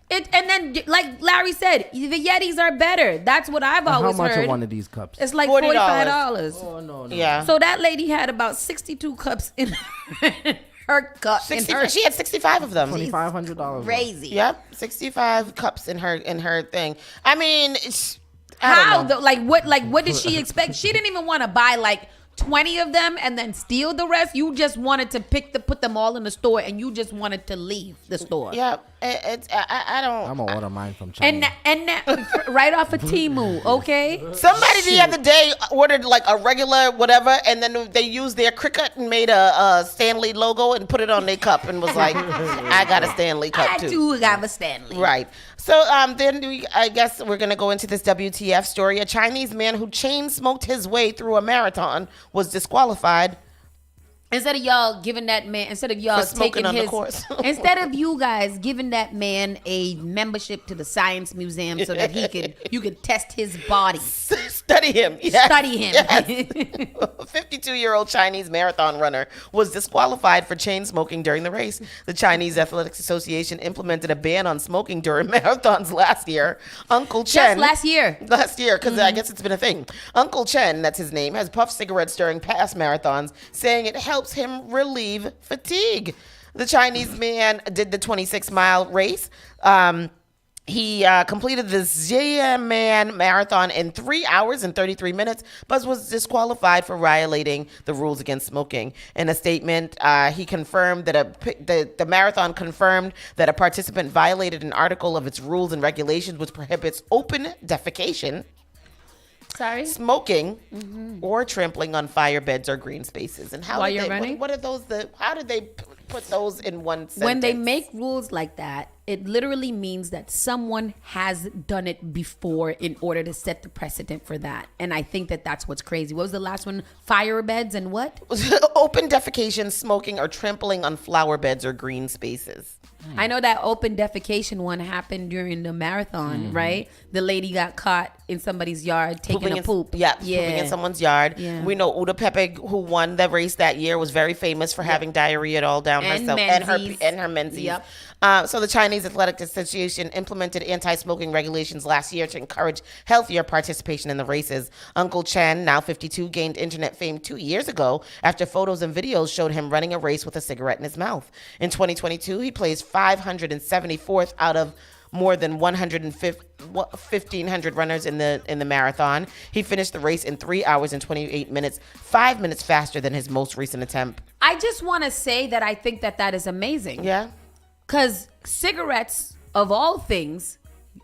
and then, like Larry said, the Yetis are better. That's what I've always heard. How much are one of these cups? It's like $40. $45. Oh, no. Yeah. So that lady had about 62 cups in her cup. She had 65 of them. $2,500. Crazy. Yep, 65 cups in her thing. I mean, how though? Like what did she expect? She didn't even want to buy like 20 of them and then steal the rest. You just wanted to put them all in the store, and you just wanted to leave the store. Yeah, I don't. I'm gonna order mine from China. And right off of Temu, okay? Somebody the other day ordered like a regular whatever, and then they used their Cricut and made a Stanley logo and put it on their cup and was like, "I got a Stanley cup too." I too got a Stanley. Right. So then I guess we're gonna go into this WTF story. A Chinese man who chain smoked his way through a marathon was disqualified. Instead of y'all giving that man, instead of y'all taking his, instead of you guys giving that man a membership to the Science Museum so that you could test his body, study him, study him. Yes. A 52-year-old Chinese marathon runner was disqualified for chain smoking during the race. The Chinese Athletics Association implemented a ban on smoking during marathons last year. Uncle Chen, last year, because I guess it's been a thing. Uncle Chen, that's his name, has puffed cigarettes during past marathons, saying it helps him relieve fatigue. The Chinese man did the 26-mile race. He completed the Xiamen marathon in 3 hours and 33 minutes, but was disqualified for violating the rules against smoking. In a statement, he confirmed that the marathon confirmed that a participant violated an article of its rules and regulations which prohibits open defecation, smoking, or trampling on fire beds or green spaces. And how while you're running? What are those? How did they put those in one sentence? When they make rules like that, it literally means that someone has done it before in order to set the precedent for that. And I think that that's what's crazy. What was the last one? Fire beds and what? Open defecation, smoking, or trampling on flower beds or green spaces. I know that open defecation one happened during the marathon, right? The lady got caught in somebody's yard taking a poop. Pooping in someone's yard. Yeah. We know Uda Pepe, who won the race that year, was very famous for having diarrhea all down herself and her menses. Yep. So the Chinese Athletic Association implemented anti-smoking regulations last year to encourage healthier participation in the races. Uncle Chen, now 52, gained internet fame 2 years ago after photos and videos showed him running a race with a cigarette in his mouth. In 2022, he placed 574th out of more than 1,500 runners in the marathon. He finished the race in 3 hours and 28 minutes, 5 minutes faster than his most recent attempt. I just want to say that I think that is amazing. Yeah. Because cigarettes, of all things,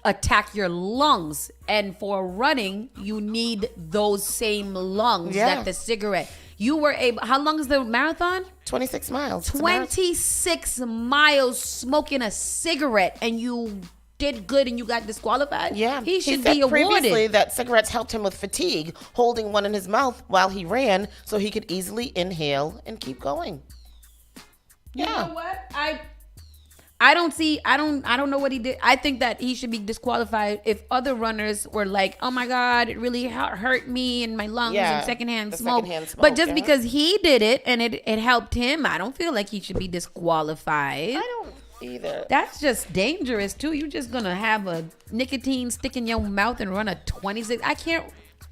attack your lungs. And for running, you need those same lungs that the cigarette. You were able, how long is the marathon? 26 miles. 26 miles smoking a cigarette, and you did good and you got disqualified? Yeah. He should said be awarded. previously that cigarettes helped him with fatigue, holding one in his mouth while he ran so he could easily inhale and keep going. You know what? I don't know what he did. I think that he should be disqualified if other runners were like, oh my God, it really hurt me in my lungs and secondhand smoke. But just because he did it and it helped him, I don't feel like he should be disqualified. I don't either. That's just dangerous too. You're just gonna have a nicotine stick in your mouth and run a 26. I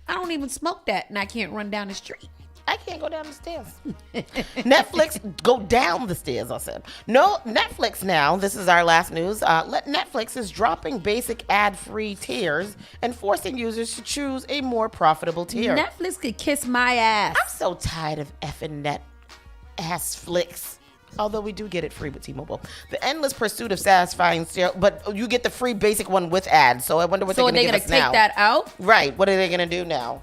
don't even smoke that, and I can't run down the street. I can't go down the stairs. Netflix, go down the stairs, I said. No, Netflix now, this is our last news. Netflix is dropping basic ad-free tiers and forcing users to choose a more profitable tier. Netflix could kiss my ass. I'm so tired of effing net ass flicks. Although we do get it free with T-Mobile. The endless pursuit of satisfying, but you get the free basic one with ads. So I wonder what they're going to give us now. So they're going to take that out? Right. What are they going to do now?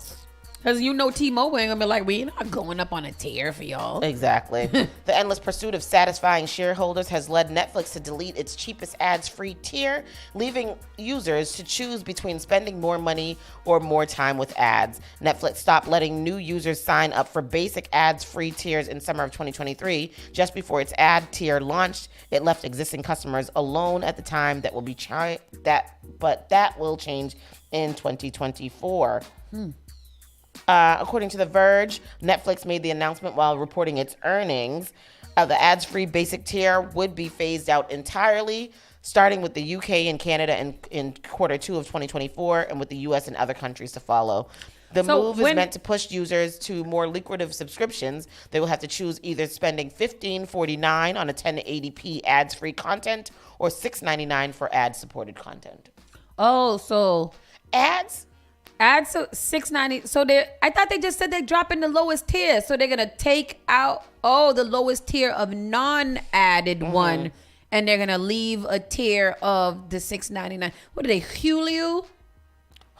Because T-Mobile ain't going to be like, we're not going up on a tier for y'all. Exactly. The endless pursuit of satisfying shareholders has led Netflix to delete its cheapest ads-free tier, leaving users to choose between spending more money or more time with ads. Netflix stopped letting new users sign up for basic ads-free tiers in summer of 2023. Just before its ad tier launched, it left existing customers alone at the time. That will change in 2024. According to The Verge, Netflix made the announcement while reporting its earnings. The ads-free basic tier would be phased out entirely, starting with the UK and Canada in quarter 2 of 2024, and with the US and other countries to follow. The move is meant to push users to more lucrative subscriptions. They will have to choose either spending $15.49 on a 1080p ads-free content or $6.99 for ad-supported content. Oh, so ads? Ads, so $6.90. So I thought they just said they're dropping the lowest tier. So they're gonna take out the lowest tier of non-added one, and they're gonna leave a tier of the $6.99. What are they, Hulu?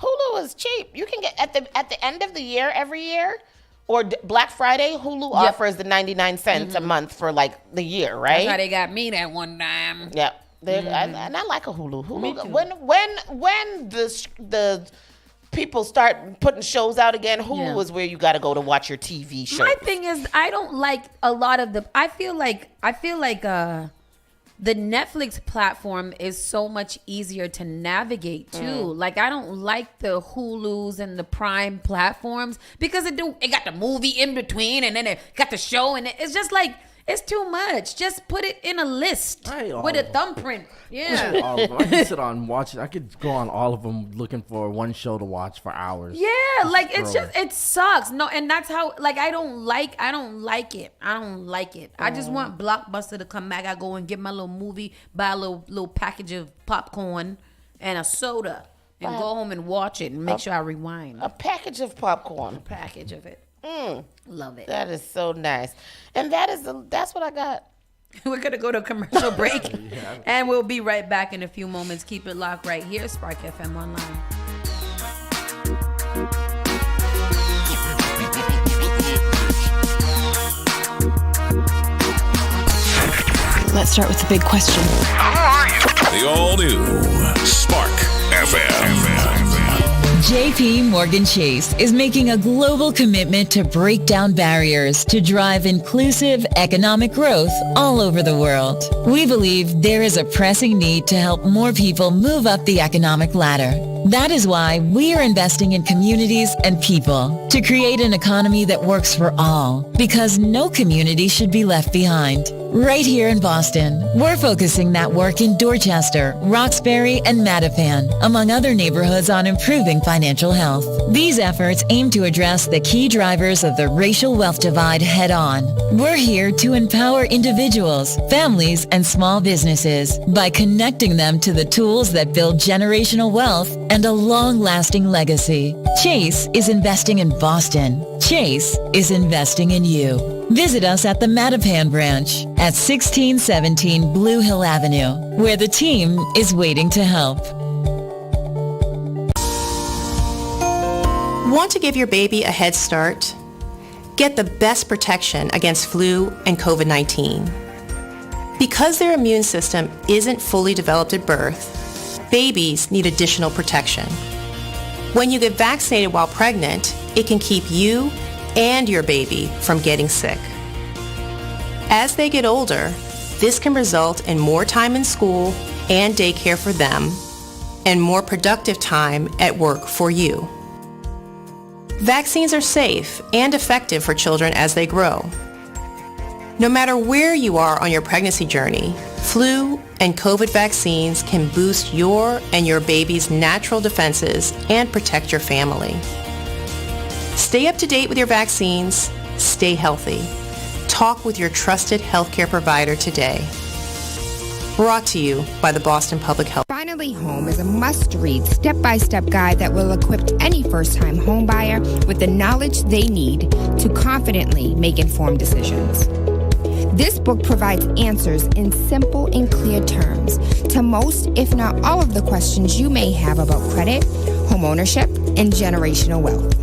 Hulu is cheap. You can get at the end of the year every year, or Black Friday. Hulu offers the 99 cents a month for like the year, right? That's how they got me that one time. Yeah, and I like a Hulu. When the people start putting shows out again, Hulu is where you got to go to watch your TV shows. My thing is, I don't like a lot of I feel like the Netflix platform is so much easier to navigate too. Like, I don't like the Hulus and the Prime platforms because it got the movie in between, and then it got the show, and it's just like, it's too much. Just put it in a list with a thumbprint. Yeah. All of them. I can sit on watching. I could go on all of them looking for one show to watch for hours. Yeah, like it sucks. No, and that's how, like, I don't like it. I just want Blockbuster to come back. I go and get my little movie, buy a little package of popcorn and a soda, and go home and watch it and make sure I rewind. A package of popcorn. A package of it. Love it. That is so nice. And that's what I got. We're going to go to a commercial break, and we'll be right back in a few moments. Keep it locked right here, Spark FM Online. Let's start with the big question. How are you? The all-new Spark FM. JP Morgan Chase is making a global commitment to break down barriers to drive inclusive economic growth all over the world. We believe there is a pressing need to help more people move up the economic ladder. That is why we are investing in communities and people to create an economy that works for all, because no community should be left behind. Right here in Boston, we're focusing that work in Dorchester, Roxbury, and Mattapan, among other neighborhoods, on improving financial health. These efforts aim to address the key drivers of the racial wealth divide head on. We're here to empower individuals, families, and small businesses by connecting them to the tools that build generational wealth and a long-lasting legacy. Chase is investing in Boston. Chase is investing in you. Visit us at the Mattapan branch at 1617 Blue Hill Avenue, where the team is waiting to help. Want to give your baby a head start? Get the best protection against flu and COVID-19. Because their immune system isn't fully developed at birth, babies need additional protection. When you get vaccinated while pregnant, it can keep you and your baby from getting sick. As they get older, this can result in more time in school and daycare for them, and more productive time at work for you. Vaccines are safe and effective for children as they grow. No matter where you are on your pregnancy journey, flu and COVID vaccines can boost your and your baby's natural defenses and protect your family. Stay up to date with your vaccines. Stay healthy. Talk with your trusted healthcare provider today. Brought to you by the Boston Public Health. Finally Home is a must-read step-by-step guide that will equip any first-time homebuyer with the knowledge they need to confidently make informed decisions. This book provides answers in simple and clear terms to most, if not all, of the questions you may have about credit, home ownership, and generational wealth.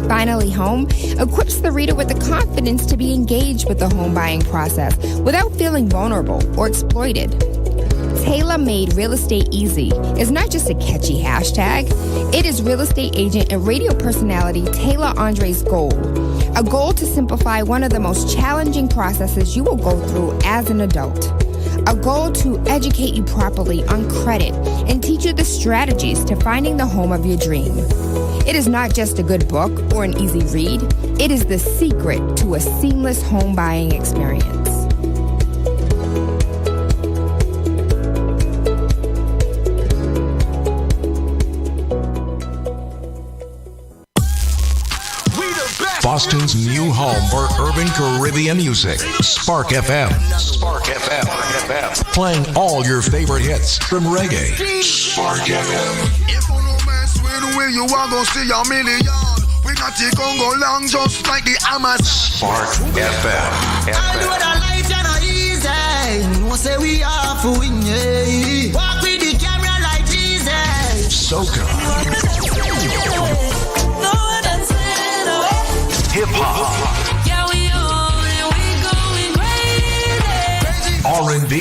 Finally Home equips the reader with the confidence to be engaged with the home buying process without feeling vulnerable or exploited. Tailor-made Real Estate Easy is not just a catchy hashtag. It is real estate agent and radio personality Taylor Andre's goal. A goal to simplify one of the most challenging processes you will go through as an adult. A goal to educate you properly on credit and teach you the strategies to finding the home of your dream. It is not just a good book or an easy read. It is the secret to a seamless home buying experience. Boston's new home for urban Caribbean music. Spark FM. Spark FM. Playing all your favorite hits from reggae. Spark FM. If you no mess with where you are gonna see a million. We got it gon' go long just like the Amazon. Spark FM. I know that life is not easy. No say we are for win, yeah. Walk with the camera like Jesus. Soca. Hip hop. Yeah, we going crazy. R&B.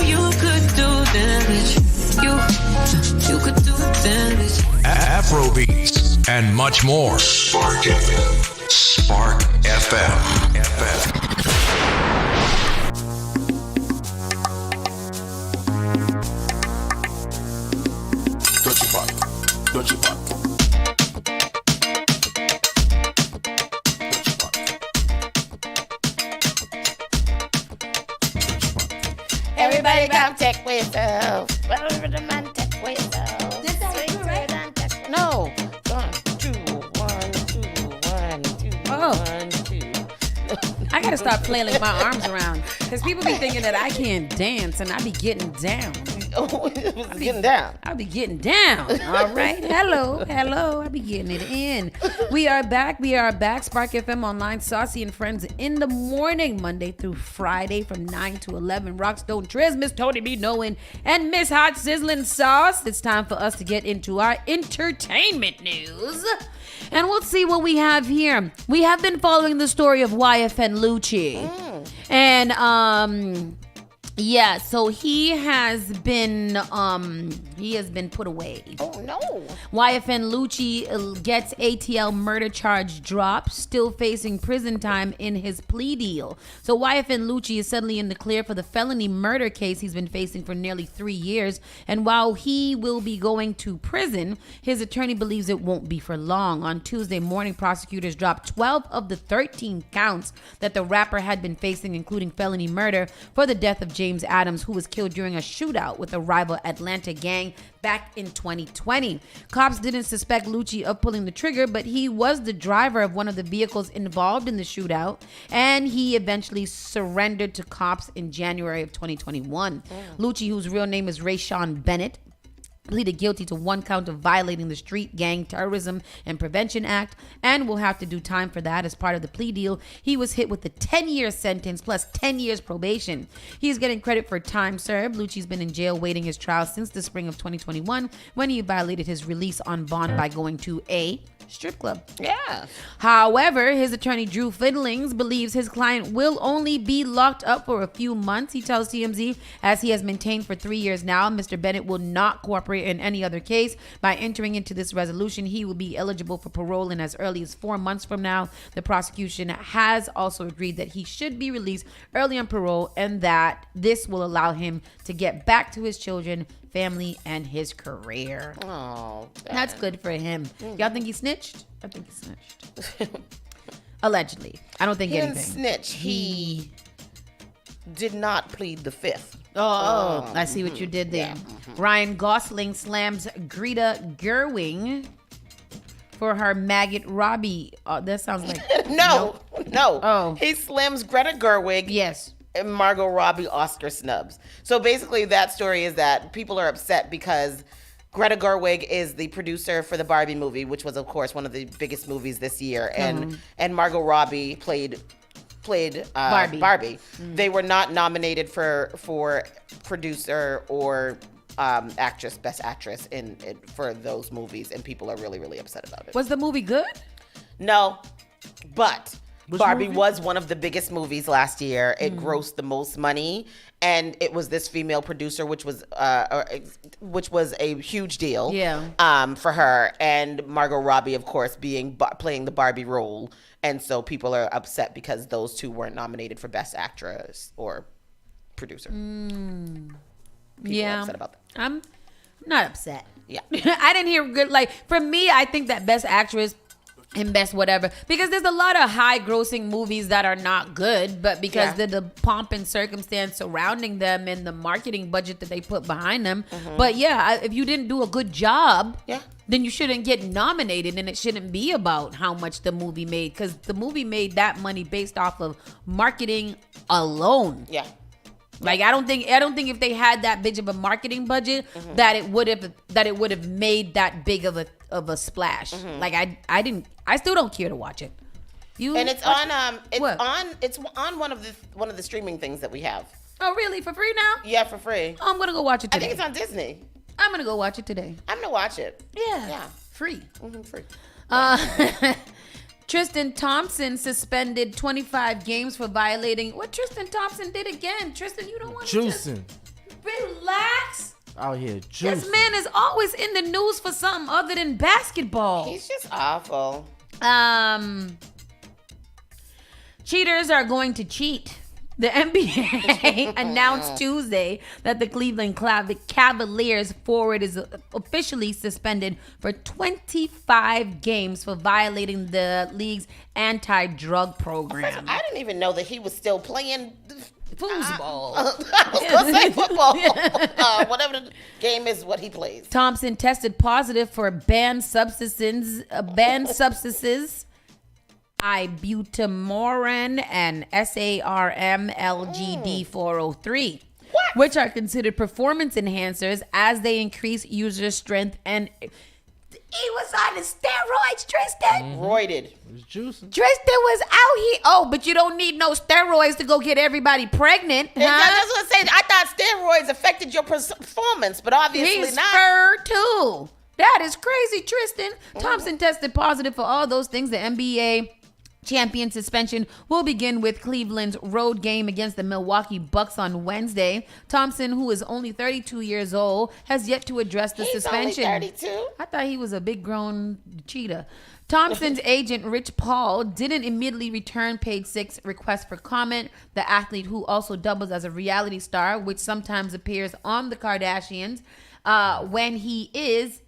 You could do damage. You could do damage. Afrobeats and much more. Spark FM. Spark FM. Touch it back. Everybody come take whistle. The man take whistle. No. 1, 2, 1, 2, 1, 2, 1, 2. I gotta stop flailing my arms around because people be thinking that I can't dance and I be getting down. Getting down. I'll be getting down. All right. Hello. I be getting it in. We are back. Spark FM Online, Saucy and Friends in the morning, Monday through Friday from 9 to 11. Rockstone Triz, Miss Tony B. Knowing, and Miss Hot Sizzling Sauce. It's time for us to get into our entertainment news. And we'll see what we have here. We have been following the story of YFN Lucci. And Yeah, so he has been put away. Oh no. YFN Lucci gets ATL murder charge dropped, still facing prison time in his plea deal. So YFN Lucci is suddenly in the clear for the felony murder case he's been facing for nearly 3 years. And while he will be going to prison, his attorney believes it won't be for long. On Tuesday morning, prosecutors dropped 12 of the 13 counts that the rapper had been facing, including felony murder for the death of James Adams, who was killed during a shootout with a rival Atlanta gang back in 2020. Cops didn't suspect Lucci of pulling the trigger, but he was the driver of one of the vehicles involved in the shootout, and he eventually surrendered to cops in January of 2021. Lucci, whose real name is Rayshawn Bennett, pleaded guilty to 1 count of violating the Street Gang Terrorism and Prevention Act and will have to do time for that as part of the plea deal. He was hit with a 10-year sentence plus 10 years probation. He's getting credit for time served. Lucci's been in jail waiting his trial since the spring of 2021 when he violated his release on bond by going to a strip club. Yeah. However, his attorney Drew Fiddlings believes his client will only be locked up for a few months. He tells TMZ, as he has maintained for 3 years now, Mr. Bennett will not cooperate in any other case. By entering into this resolution, he will be eligible for parole in as early as 4 months from now. The prosecution has also agreed that he should be released early on parole and that this will allow him to get back to his children, family, and his career. Oh, that's good for him. Y'all think he snitched? I think he snitched. Allegedly. I don't think he anything. Didn't snitch. He did not plead the fifth. Oh, I see what you did there. Yeah. Ryan Gosling slams Greta Gerwig for her Maggot Robbie. That sounds like no. Oh, he slams Greta Gerwig. Yes. And Margot Robbie Oscar snubs. So basically, that story is that people are upset because Greta Gerwig is the producer for the Barbie movie, which was, of course, one of the biggest movies this year, and Margot Robbie played Barbie. Mm-hmm. They were not nominated for producer or actress, best actress in for those movies, and people are really, really upset about it. Was the movie good? No, but Which Barbie movie? was one of the biggest movies last year. It grossed the most money, and it was this female producer, which was a huge deal. Yeah. For her, and Margot Robbie, of course, playing the Barbie role, and so people are upset because those two weren't nominated for best actress or producer. People are upset about that. I'm not upset. Yeah. I didn't hear good. Like, for me, I think that best actress and best whatever, because there's a lot of high grossing movies that are not good, but because the pomp and circumstance surrounding them and the marketing budget that they put behind them. But if you didn't do a good job, then you shouldn't get nominated, and it shouldn't be about how much the movie made, because the movie made that money based off of marketing alone. Yeah. Like, I don't think if they had that big of a marketing budget that it would have made that big of a splash. Like, I still don't care to watch it. And it's on one of the streaming things that we have. Oh, really? For free now? Yeah, for free. Oh, I'm gonna go watch it today. I think it's on Disney. I'm gonna go watch it today. I'm gonna watch it. Yeah. Free. Free. Tristan Thompson suspended 25 games for violating. What Tristan Thompson did again? Tristan, you don't want to Juicing. Relax. Out here juicing. This man is always in the news for something other than basketball. He's just awful. Cheaters are going to cheat. The NBA announced Tuesday that the Cleveland Cavaliers forward is officially suspended for 25 games for violating the league's anti-drug program. I didn't even know that he was still playing foosball. I was going to say football. Whatever the game is, what he plays. Thompson tested positive for banned substances, ibutamoren and SARM LGD 403, which are considered performance enhancers as they increase user strength. And he was on the steroids, Tristan. Roided. It was juicing. Tristan was out here. Oh, but you don't need no steroids to go get everybody pregnant. Huh? I was going to say, I thought steroids affected your performance, but obviously He's not. fur too. That is crazy, Tristan. Thompson tested positive for all those things. The NBA Champion suspension will begin with Cleveland's road game against the Milwaukee Bucks on Wednesday. Thompson, who is only 32 years old, has yet to address the suspension. Only 32? I thought he was a big grown cheetah. Thompson's agent, Rich Paul, didn't immediately return Page Six's request for comment. The athlete, who also doubles as a reality star, which sometimes appears on the Kardashians, when he is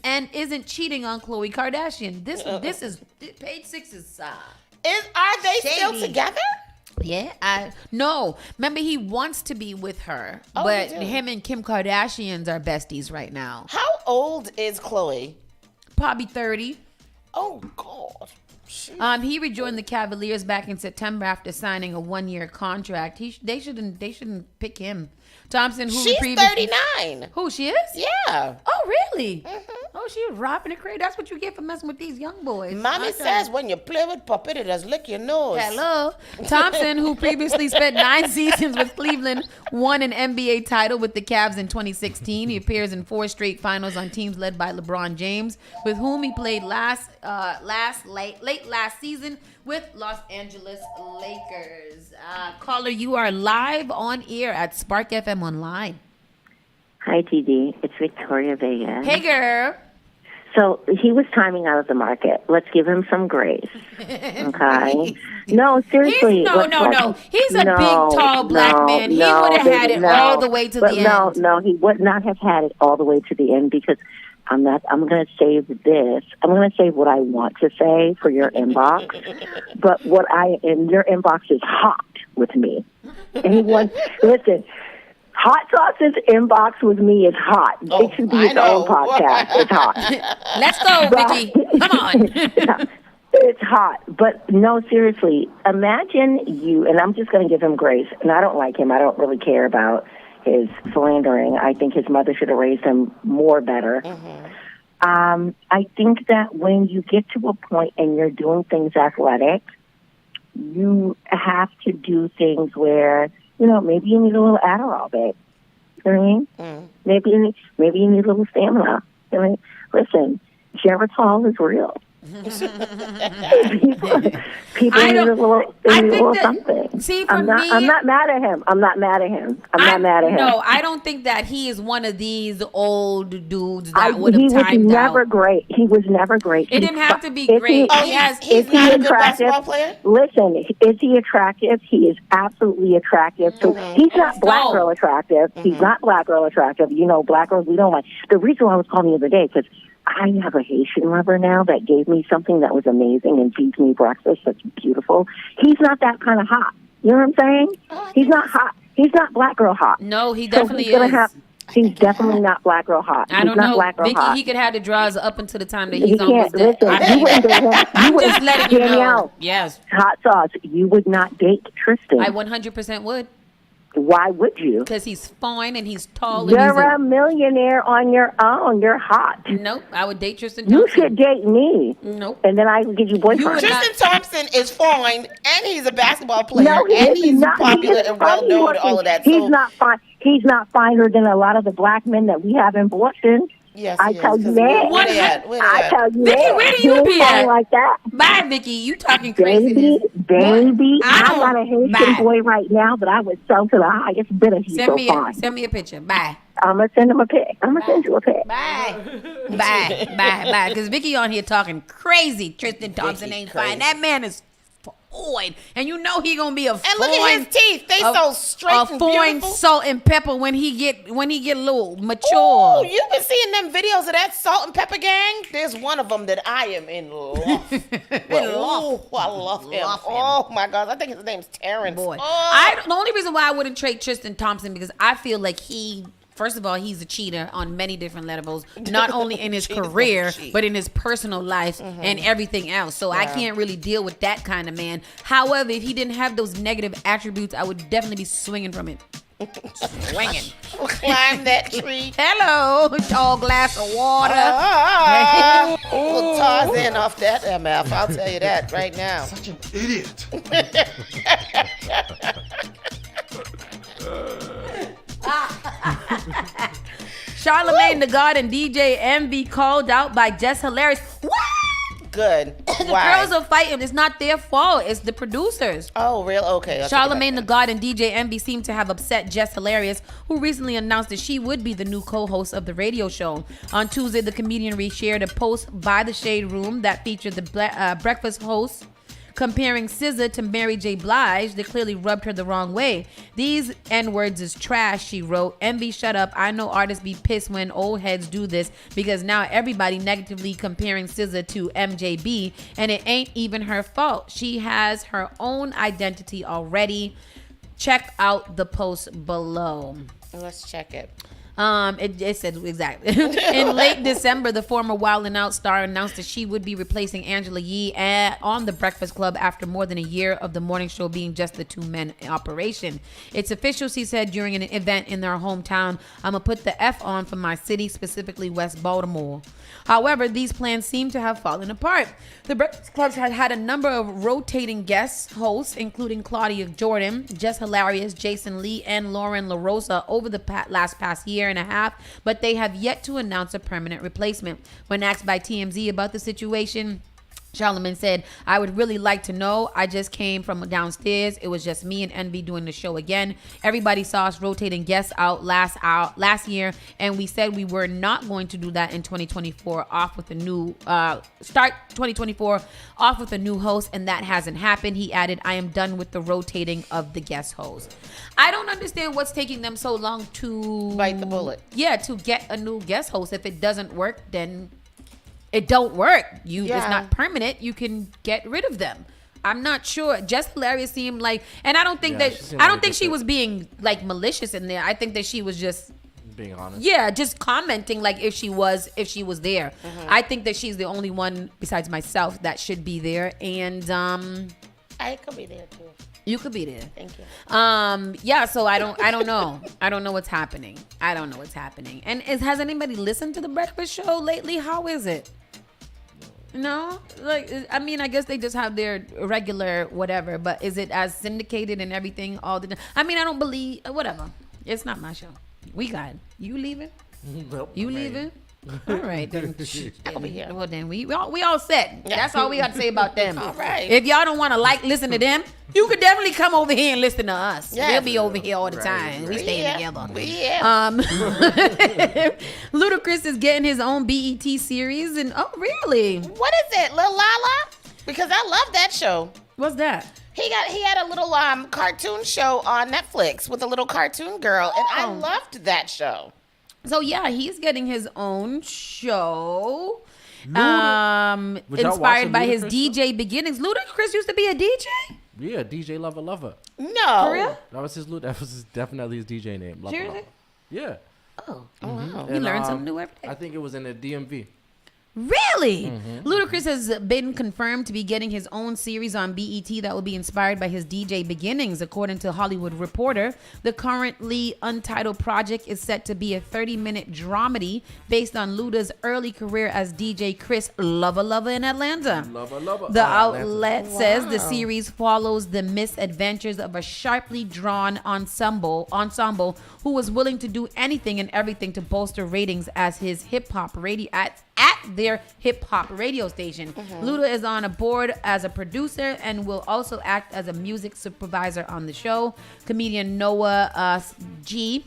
and isn't cheating on Khloe Kardashian. This is Page Six is are they shady. still together? Yeah, no. Remember, he wants to be with her, but him and Kim Kardashians are besties right now. How old is Khloe? Probably 30. Oh God. He rejoined the Cavaliers back in September after signing a 1-year contract. They shouldn't pick him. Thompson, who she's 39. Who she is? Yeah. Oh, really? Mm-hmm. Oh, she was robbing the crate. That's what you get for messing with these young boys. Mommy says when you play with puppet, it does lick your nose. Hello. Thompson, who previously spent 9 seasons with Cleveland, won an NBA title with the Cavs in 2016. He appears in 4 straight finals on teams led by LeBron James, with whom he played late last season with Los Angeles Lakers. Caller, you are live on air at Spark FM Online. Hi, TD. It's Victoria Vega. Hey, girl. So he was timing out of the market. Let's give him some grace. Okay? No, seriously. No. He's a big, tall black man. He would have had it all the way to the end. No, he would not have had it all the way to the end because I'm going to save this. I'm going to save what I want to say for your inbox. But your inbox is hot with me. And listen, Hot Sauce's inbox with me is hot. It should be its own podcast. It's hot. Let's go, Vicky. Come on. It's hot. But no, seriously, imagine you, and I'm just going to give him grace, and I don't like him. I don't really care about his slandering. I think his mother should have raised him more better. Mm-hmm. I think that when you get to a point and you're doing things athletic, you have to do things where, maybe you need a little Adderall, babe. You know what I mean? Mm. Maybe you need a little stamina. You know what I mean? Listen, Geritol is real. people need a little something. See, I'm not mad at him. I'm not mad at him. No, I don't think that he is one of these old dudes that would have timed out. He was never great. It didn't have to be great. He's not a good basketball player? Listen, is he attractive? He is absolutely attractive. So he's not black girl attractive. He's not black girl attractive. Black girls we don't like. The reason why I was calling the other day, because I have a Haitian lover now that gave me something that was amazing and feeds me breakfast that's beautiful. He's not that kind of hot. You know what I'm saying? He's not hot. He's not black girl hot. No, he definitely is. He's definitely not black girl hot. I don't know. Vicky, hot. He could have the draws up until the time that he's almost dead. I'm just letting you know. Yes. Hot Sauce, you would not date Tristan. I 100% would. Why would you? Because he's fine and he's tall. You're a millionaire on your own. You're hot. Nope. I would date Tristan Thompson. You should date me. Nope. And then I would give you boyfriend. Tristan Thompson is fine, and he's a basketball player, and he's popular and well-known and all of that. He's not fine. He's not finer than a lot of the black men that we have in Boston. Yes, I tell you that. I tell you Vicky, that. where do you be at? Like that. Bye, Vicky. You talking crazy? Baby. I got a Haitian boy right now that I would sell to the highest bidder. He's so fine. Send me a picture. Bye. I'm going to send him a pic. I'm going to send you a pic. Bye. Because Vicky on here talking crazy. Tristan Thompson ain't fine. That man is fine. And you know he gonna be a and look at his teeth. They so straight and beautiful. A fine salt and pepper when he get a little mature. Oh, you've been seeing them videos of that salt and pepper gang? There's one of them that I am in love. I love him. Oh my God, I think his name's Terrence. Boy, the only reason why I wouldn't trade Tristan Thompson because I feel like first of all, he's a cheater on many different levels, not only in his career, but in his personal life and everything else. So I can't really deal with that kind of man. However, if he didn't have those negative attributes, I would definitely be swinging from it. Swinging. Climb that tree. Hello, tall glass of water. We'll Tarzan off that MF. I'll tell you that right now. Such an idiot. Charlamagne the God and DJ Envy called out by Jess Hilarious. What? Good. the Why? girls are fighting. It's not their fault. It's the producers. Oh, real? Okay. Charlamagne the God and DJ Envy seem to have upset Jess Hilarious, who recently announced that she would be the new co-host of the radio show. On Tuesday, the comedian reshared a post by the Shade Room that featured the breakfast host comparing SZA to Mary J. Blige. That clearly rubbed her the wrong way. These N-words is trash, she wrote. Envy, shut up. I know artists be pissed when old heads do this because now everybody negatively comparing SZA to MJB, and it ain't even her fault. She has her own identity already. Check out the post below. Let's check it. It said exactly. In late December, the former Wild 'N Out star announced that she would be replacing Angela Yee on The Breakfast Club after more than a year of the morning show being just the two-men operation. It's official, she said during an event in their hometown. I'm going to put the F on for my city, specifically West Baltimore. However, these plans seem to have fallen apart. The Breakfast Club had a number of rotating guest hosts, including Claudia Jordan, Jess Hilarious, Jason Lee, and Lauren LaRosa over the past year and a half, but they have yet to announce a permanent replacement. When asked by TMZ about the situation, Charlamagne said, I would really like to know. I just came from downstairs. It was just me and Envy doing the show again. Everybody saw us rotating guests out last year, and we said we were not going to do that in 2024 off with a new start 2024 off with a new host, and that hasn't happened. He added, I am done with the rotating of the guest host. I don't understand what's taking them so long to bite the bullet. Yeah, to get a new guest host. If it doesn't work, then it don't work. It's not permanent. You can get rid of them. I'm not sure. Jess Hilarious seemed like, and I don't think she was being like malicious in there. I think that she was just being honest. Yeah, just commenting like if she was there. Mm-hmm. I think that she's the only one besides myself that should be there, and I could be there too. You could be there. Thank you. Yeah, so I don't know. I don't know what's happening. And has anybody listened to the Breakfast Show lately? How is it? No? Like, I mean, I guess they just have their regular whatever, but is it as syndicated and everything all the time? I mean, I don't believe, whatever. It's not my show. We got it. You leaving? Nope, you leaving? All right, then. I'll be here. Well, then we all set. Yeah. That's all we got to say about them. All right. If y'all don't want to listen to them, you could definitely come over here and listen to us. Yes. We'll be over here all the time. We staying together. Ludacris is getting his own BET series, and oh, really? What is it, Lil Lala? Because I love that show. What's that? He had a little cartoon show on Netflix with a little cartoon girl, and I loved that show. So yeah, he's getting his own show. Inspired by his DJ beginnings. Ludacris used to be a DJ? Yeah, DJ Lover. No. For real? That was definitely his DJ name. Lover. Seriously? Yeah. Oh, Mm-hmm. wow. You learn something new every day. I think it was in the DMV. Really? Mm-hmm. Ludacris has been confirmed to be getting his own series on BET that will be inspired by his DJ beginnings, according to Hollywood Reporter. The currently untitled project is set to be a 30-minute dramedy based on Luda's early career as DJ Chris Lover in Atlanta. The outlet says the series follows the misadventures of a sharply drawn ensemble who was willing to do anything and everything to bolster ratings as his hip-hop radio at their hip-hop radio station. Mm-hmm. Luda is on a board as a producer and will also act as a music supervisor on the show. Comedian Noah G.,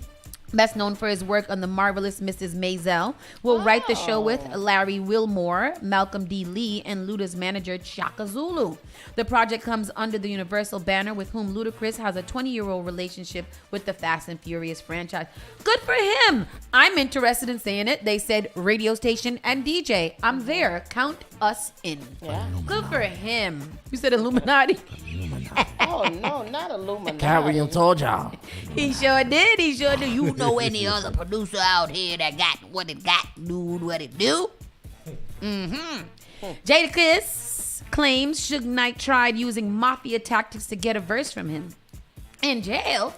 best known for his work on The Marvelous Mrs. Maisel, will write the show with Larry Wilmore, Malcolm D. Lee, and Luda's manager, Chaka Zulu. The project comes under the Universal banner, with whom Ludacris has a 20-year-old relationship with the Fast and Furious franchise. Good for him. I'm interested in saying it. They said radio station and DJ. I'm there. Count us in. Yeah. Good for him. You said Illuminati? Oh, no, not Illuminati. Cat William told y'all. He sure did. You know any other producer out here that got what it got, do what it do? Mm-hmm. Jadakiss claims Suge Knight tried using mafia tactics to get a verse from him. In jail?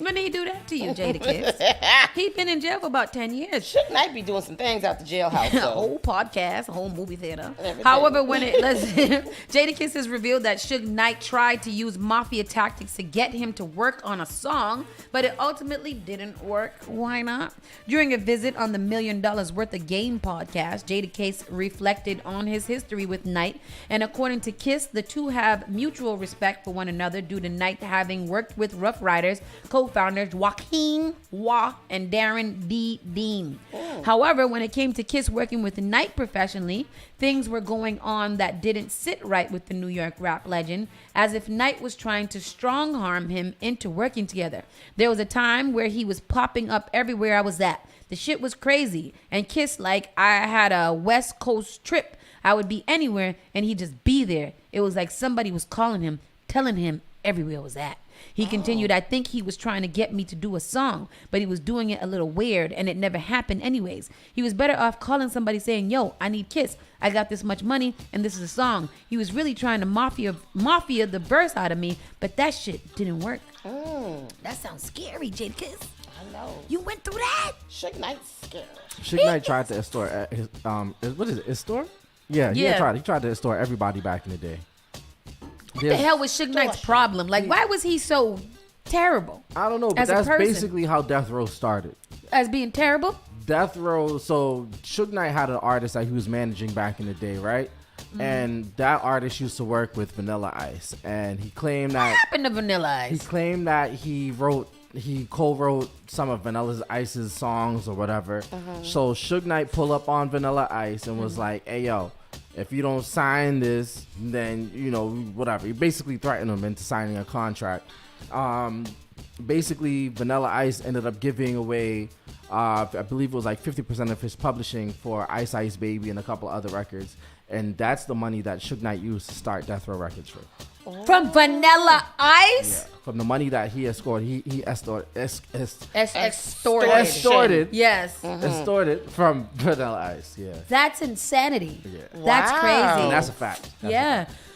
When did he do that to you, Jadakiss? He been in jail for about 10 years. Suge Knight be doing some things out the jailhouse. A whole podcast, a whole movie theater. Everything. However, Jadakiss has revealed that Suge Knight tried to use mafia tactics to get him to work on a song, but it ultimately didn't work. Why not? During a visit on the $1 Million Worth of Game podcast, Jadakiss reflected on his history with Knight, and according to Kiss, the two have mutual respect for one another due to Knight having worked with Rough Riders co-founders Joaquin Wah and Darren D. Dean. However, when it came to Kiss working with Knight professionally, things were going on that didn't sit right with the New York rap legend, as if Knight was trying to strong arm him into working together. There was a time where he was popping up everywhere I was at. The shit was crazy. And Kiss, like, I had a West Coast trip. I would be anywhere and he'd just be there. It was like somebody was calling him, telling him everywhere I was at. He continued, I think he was trying to get me to do a song, but he was doing it a little weird and it never happened anyways. He was better off calling somebody saying, yo, I need Kiss. I got this much money and this is a song. He was really trying to mafia the verse out of me, but that shit didn't work. That sounds scary, Jadakiss. I know. You went through that? Suge Knight's scary. Suge Knight tried to extort his, what is it, extort? Yeah. He tried to extort everybody back in the day. What the hell was Suge Knight's problem? Like, why was he so terrible? I don't know, but that's basically how Death Row started. As being terrible? Death Row, so Suge Knight had an artist that he was managing back in the day, right? And that artist used to work with Vanilla Ice. And he claimed that... What happened to Vanilla Ice? He claimed that he co-wrote some of Vanilla Ice's songs or whatever. So Suge Knight pulled up on Vanilla Ice and was like, hey, yo, if you don't sign this, then, you know, whatever. He basically threatened him into signing a contract. Basically, Vanilla Ice ended up giving away, I believe it was like 50% of his publishing for Ice Ice Baby and a couple other records. And that's the money that Suge Knight used to start Death Row Records for. From Vanilla Ice? Yeah, from the money that he extorted. He extorted. Extorted. Yes. Extorted from Vanilla Ice. Yeah. That's insanity. Yeah. That's crazy. And that's a fact.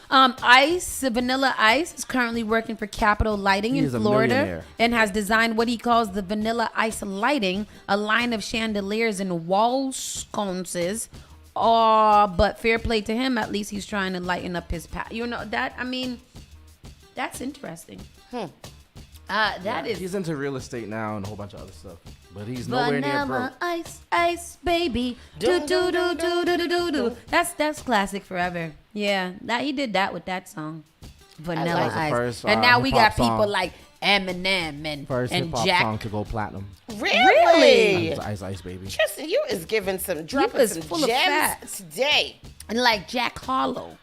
Vanilla Ice is currently working for Capital Lighting in Florida and has designed what he calls the Vanilla Ice Lighting, a line of chandeliers and wall sconces. But fair play to him, at least he's trying to lighten up his path. You know that? I mean, that's interesting. He's into real estate now and a whole bunch of other stuff, but he's nowhere near broke. Ice, baby, do do do do do do do. That's classic forever. Yeah, he did that with that song, Vanilla Ice. First, and now we got song. people like Eminem and hip-hop Jack. song to go platinum. Really? Ice Baby. Tristan, you is giving some full some of gems facts today. And like Jack Harlow.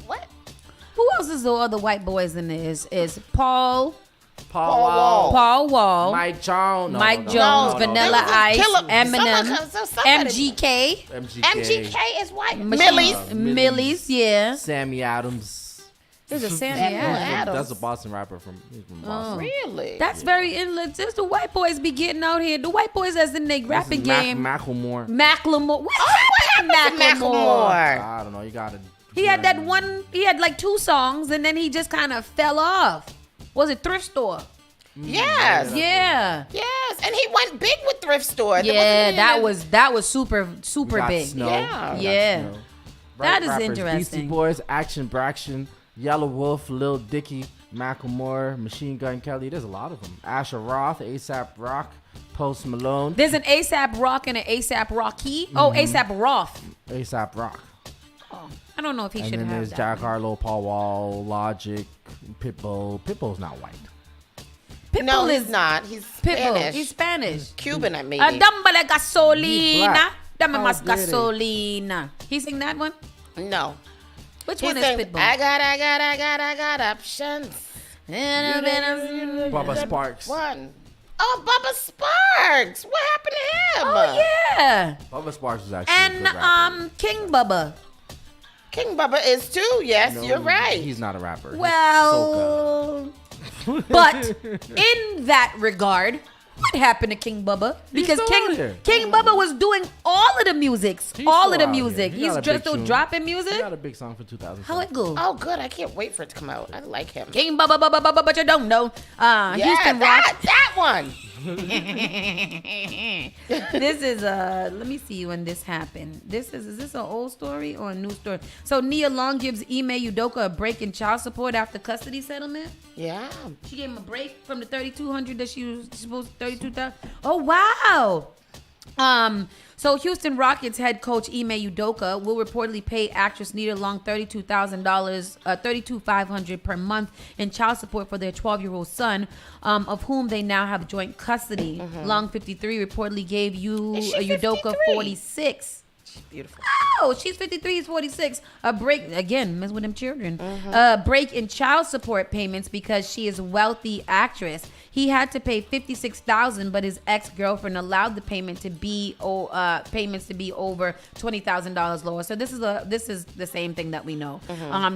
What? Who else is the other white boys in this? Is Paul Wall, Mike Jones, Vanilla Ice, Eminem, MGK. MGK is white. Millie's, yeah. Sammy Adams. There's a Sammy Adams. That's a Boston rapper from Boston. Really? That's very endless. Just the white boys be getting out here. The white boys as in they rapping game. Macklemore. What happened to Macklemore? I don't know. You gotta. He had that one. He had like 2 songs, and then he just kind of fell off. Was it Thrift Store? Yes. Yeah. Yes, and he went big with Thrift Store. Yeah, that was super big. Snow. Yeah. Snow. That is rappers, interesting. Beastie Boys, Action Braxton, Yellow Wolf, Lil Dicky, Macklemore, Machine Gun Kelly. There's a lot of them. Asher Roth, ASAP Rock, Post Malone. There's an ASAP Rock and an ASAP Rocky. Oh, ASAP Roth. ASAP Rock. Oh, I don't know if he should have And then there's that. Jack Harlow, Paul Wall, Logic, Pitbull. Pitbull's not white. No, he's not. He's Spanish. He's Spanish. Cuban, maybe. Dambale gasolina. Dame How mas dare they? gasolina. He sing that one? No. Which He one is sings, Pitbull? I got options. Bubba Sparks. One. Oh, Bubba Sparks. What happened to him? Oh, yeah. Bubba Sparks is actually a And good rapper. King Bubba. King Bubba is too. Yes, No, you're right. He's not a rapper. Well, but in that regard, What happened to King Bubba? Because still out here. King Bubba was doing all of the music. All of the still out music. here. He He's got a just big still tune. dropping music. He got a big song for 2000. How it go? Oh, good. I can't wait for it to come out. I like him. King Bubba, but you don't know. Yeah, Houston Rock. that one. This is let me see when this happened. Is this an old story or a new story? So Nia Long gives Ime Udoka a break in child support after custody settlement. Yeah. She gave him a break from the $3,200 that she was supposed to $32,000. Oh wow. So Houston Rockets head coach Ime Udoka will reportedly pay actress Nia Long $32,500 per month in child support for their 12-year-old son, of whom they now have joint custody. Long 53 reportedly gave Udoka 46. She's beautiful. Oh, she's 53, he's 46. A break, again, mess with them children. A break in child support payments because she is a wealthy actress. He had to pay $56,000, but his ex-girlfriend allowed the payments to be over $20,000 lower. So this is the same thing that we know.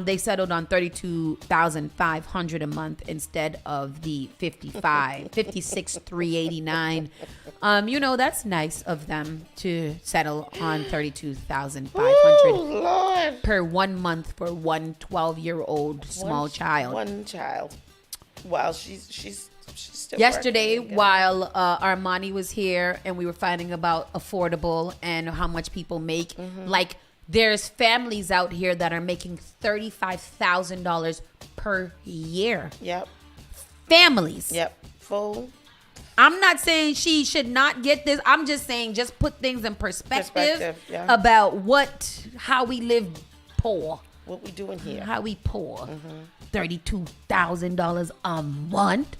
They settled on $32,500 a month instead of the $56,389. That's nice of them to settle on $32,500 per 1 month for one 12-year-old small child. One child. Wow, she's still Yesterday, working. while Armani was here and we were fighting about affordable and how much people make, like there's families out here that are making $35,000 per year. Yep. Families. Yep. Full. I'm not saying she should not get this. I'm just saying just put things in perspective yeah. about how we live poor. What we doing here. How we poor. $32,000 a month.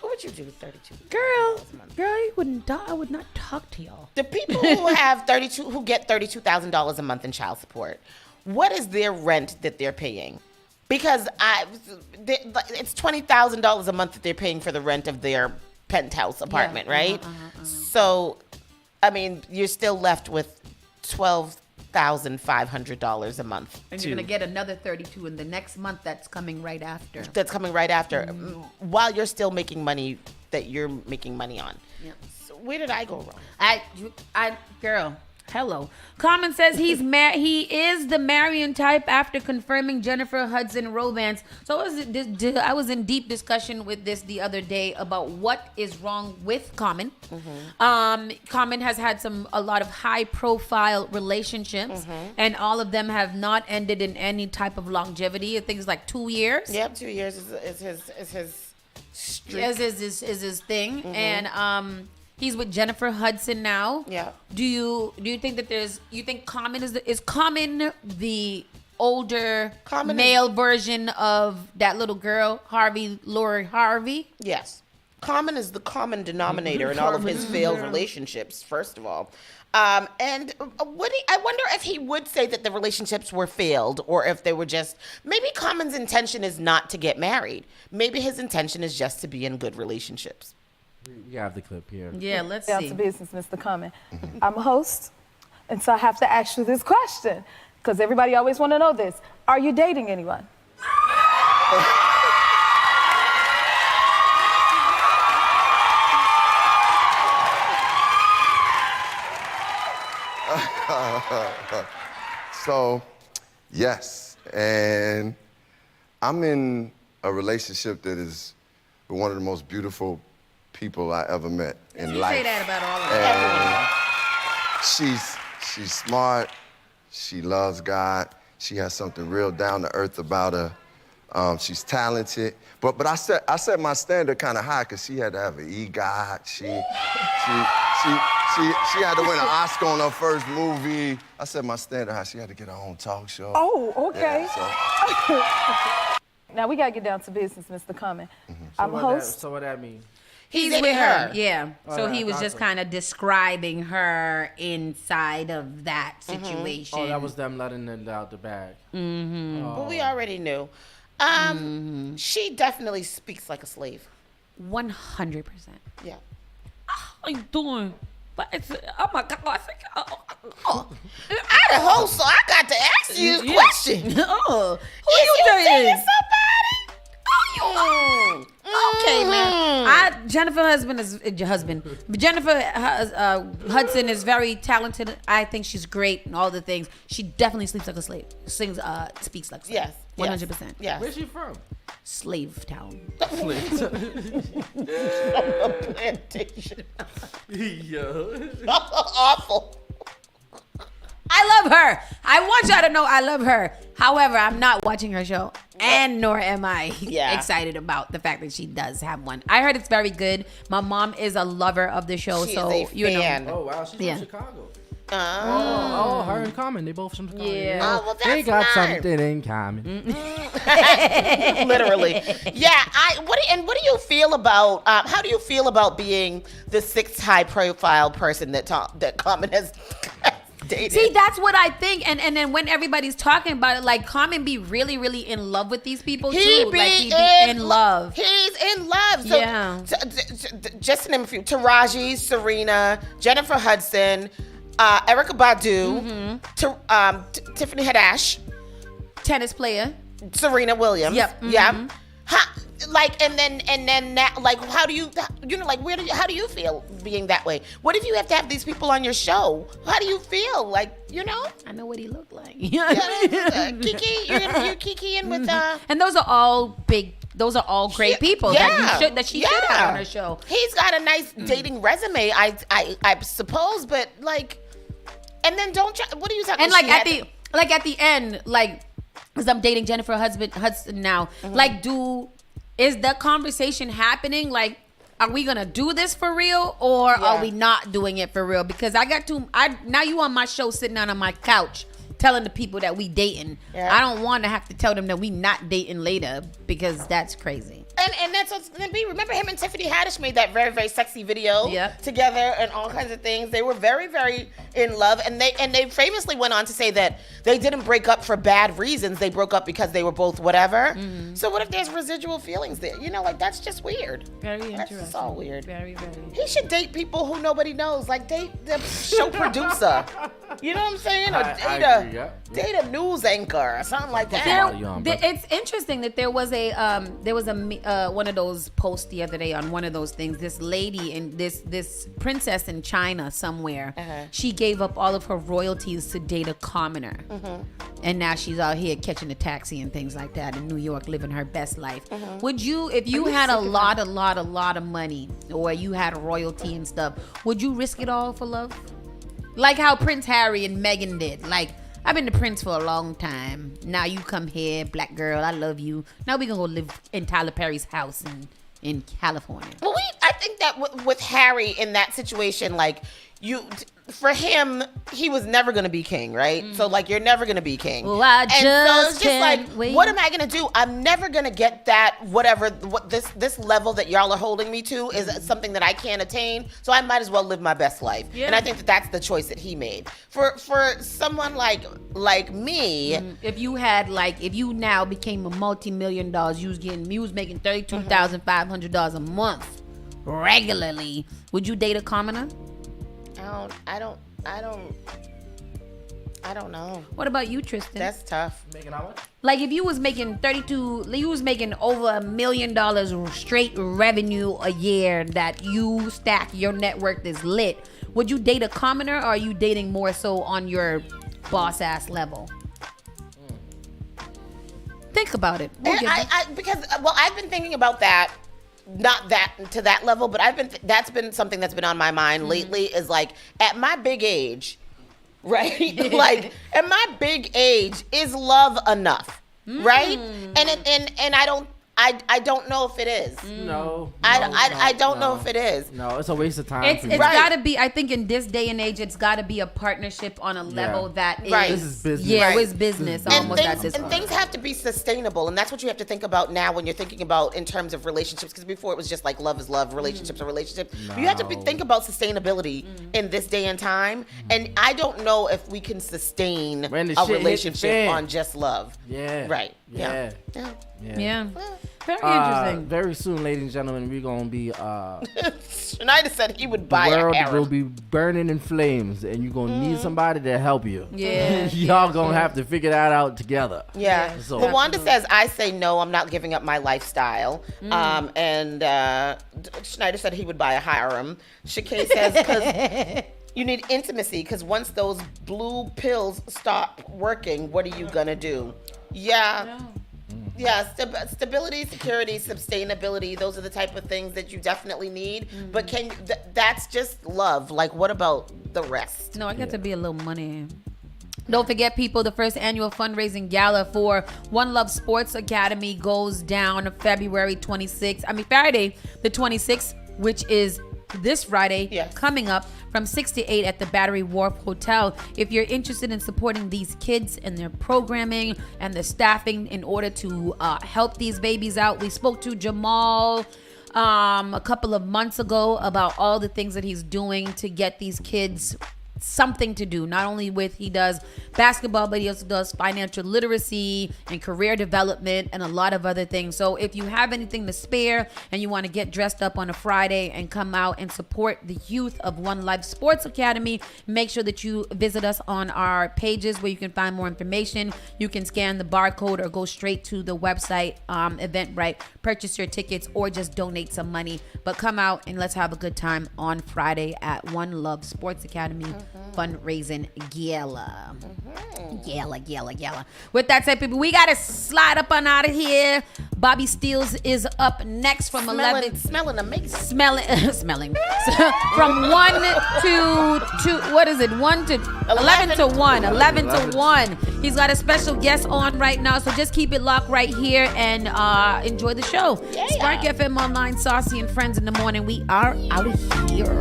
What would you do with 32? Girl, you wouldn't. I would not talk to y'all. The people who get $32,000 a month in child support, what is their rent that they're paying? Because it's $20,000 a month that they're paying for the rent of their penthouse apartment, right? So, I mean, you're still left with $12,500 a month. And you're gonna get another 32 in the next month. That's coming right after. While you're still making money that you're making money on. Yep. So where did I go wrong? Girl. Hello. Common says he is the Marion type after confirming Jennifer Hudson romance. So I was in deep discussion with this the other day about what is wrong with Common. Common has had a lot of high profile relationships, and all of them have not ended in any type of longevity. I think it's like 2 years. Yep, 2 years is his streak. Is his thing, and he's with Jennifer Hudson now. Yeah. Do you think that you think Common is Common the older male version of that little girl, Lori Harvey? Yes. Common is the common denominator in all of his failed relationships, first of all. I wonder if he would say that the relationships were failed, or if they were just, maybe Common's intention is not to get married. Maybe his intention is just to be in good relationships. We have the clip here. Yeah, let's Down see. to business, Mr. Common. I'm a host, and so I have to ask you this question, because everybody always want to know this. Are you dating anyone? So, yes, and I'm in a relationship that is one of the most beautiful people I ever met in life. You say that about all of them. She's smart. She loves God. She has something real down to earth about her. She's talented. But I set my standard kind of high because she had to have an EGOT. She had to win an Oscar on her first movie. I set my standard high. She had to get her own talk show. Oh, okay. Yeah, Now we gotta get down to business, Mr. Common. I'm a host. So what that mean? He's with her. Yeah. So he was just kind of describing her inside of that situation. Oh, that was them letting it out the bag. But we already knew. She definitely speaks like a slave. 100%. Yeah. How you doing? But it's, oh my God. I the host, so I got to ask you a question. Oh, who you dating? Somebody? Oh, you. Okay, man. Jennifer Hudson is very talented. I think she's great and all the things. She definitely sleeps like a slave. Speaks like a slave. Yes. 100%. Yes. Where's she from? Slave Town. Plantation. Yo. Awful. I love her. I want y'all to know I love her. However, I'm not watching her show, and nor am I excited about the fact that she does have one. I heard it's very good. My mom is a lover of the show, She's so a you fan. know. Oh wow, she's from Chicago. Oh, her and Common, they both from Chicago. Yeah. Oh, well, they got that's nice. something in common. Literally. Yeah. What do you feel about? How do you feel about being the sixth high-profile person that Common has dated? See, that's what I think, and then when everybody's talking about it, like Common be really, really in love with these people too. He be in love. He's in love. So, yeah. Just to name a few: Taraji, Serena, Jennifer Hudson, Erykah Badu, Tiffany Haddish, tennis player, Serena Williams. Yep. Yeah. And then that, like, how do you how do you feel being that way? What if you have to have these people on your show? How do you feel? Like, I know what he looked like. Kiki, you're Kiki in with and those are all great people that she should have on her show. He's got a nice dating resume, I suppose, but like, and then what are you talking? And like at the end, like, because I'm dating Jennifer Hudson now. Like, is the conversation happening? Like, are we gonna do this for real, or are we not doing it for real? Because now you on my show sitting down on my couch telling the people that we dating. I don't want to have to tell them that we not dating later, because that's crazy. And that's what's gonna be. Remember, him and Tiffany Haddish made that very, very sexy video together and all kinds of things. They were very, very in love, and they famously went on to say that they didn't break up for bad reasons. They broke up because they were both whatever. So what if there's residual feelings there? Like, that's just weird. Very interesting. That's all weird. Very, very. He should date people who nobody knows. Like, date the show producer. You know what I'm saying? Or date a news anchor or something like that. It's interesting that there was one of those posts the other day on one of those things. This lady and this princess in China somewhere, she gave up all of her royalties to date a commoner, and now she's out here catching a taxi and things like that in New York, living her best life. Would you, if you had a lot of money, or you had a royalty and stuff, would you risk it all for love? Like how Prince Harry and Meghan did. Like, I've been to Prince for a long time. Now you come here, black girl, I love you. Now we gonna go live in Tyler Perry's house in California. Well, I think that with Harry in that situation, like, for him, he was never gonna be king, right? So, like, you're never gonna be king. Well, so it's just like, wait. What am I gonna do? I'm never gonna get that what this level that y'all are holding me to is something that I can't attain. So I might as well live my best life. Yeah. And I think that's the choice that he made. For someone like me, if you now became a multi-million dollars, you was making $32,500 a month regularly, would you date a commoner? I don't know. What about you, Tristan? That's tough. Making how much? Like, if you was making over $1 million straight revenue a year that you stack, your net worth is lit, would you date a commoner, or are you dating more so on your boss ass level? Think about it. Because I've been thinking about that. Not that to that level, but that's been something that's been on my mind lately, is like, at my big age, right? Like, at my big age, is love enough? Right? And I don't know if it is. No. I don't know if it is. No, it's a waste of time. It's gotta be, I think in this day and age, it's gotta be a partnership on a level that is. This is business. Yeah, it's business. And things have to be sustainable, and that's what you have to think about now when you're thinking about in terms of relationships. Because before it was just like love is love, relationships are relationships. No. You have to think about sustainability in this day and time. And I don't know if we can sustain a relationship on just love. Yeah. Right. Yeah. Yeah. Very interesting. Very soon, ladies and gentlemen, we're gonna be. Schneider said he would buy the a world harem. will be burning in flames, and you're gonna need somebody to help you. Yeah. Y'all gonna have to figure that out together. Yeah. So, Well, Wanda says, I say no, I'm not giving up my lifestyle. And Schneider said he would buy a harem. Shakay says, because you need intimacy, because once those blue pills stop working, what are you going to do? Yeah. Yeah, stability, security, sustainability, those are the type of things that you definitely need. But that's just love. Like, what about the rest? No, I got to be a little money. Don't forget, people, the first annual fundraising gala for One Love Sports Academy goes down Friday the 26th, which is this Friday coming up from 6 to 8 at the Battery Wharf Hotel. If you're interested in supporting these kids and their programming and the staffing in order to help these babies out, we spoke to Jamal a couple of months ago about all the things that he's doing to get these kids something to do. Not only he does basketball, but he also does financial literacy and career development and a lot of other things. So if you have anything to spare and you want to get dressed up on a Friday and come out and support the youth of One Life Sports Academy, make sure that you visit us on our pages where you can find more information. You can scan the barcode or go straight to the website, Eventbrite, purchase your tickets or just donate some money. But come out and let's have a good time on Friday at One Love Sports Academy fundraising gala. Gala. With that said, people, we gotta slide up on out of here. Bobby Steels is up next from 11. Smelling amazing. Smelling. From 1 to 2. What is it? 1 to 11 to 1. 11 to 1. He's got a special guest on right now, so just keep it locked right here and enjoy the show. Yeah. Spark FM Online, Saucy and Friends in the Morning. We are out of here.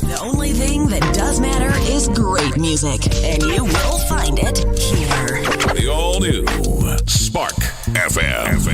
The only thing that does matter is great music, and you will find it here. The all-new Spark FM.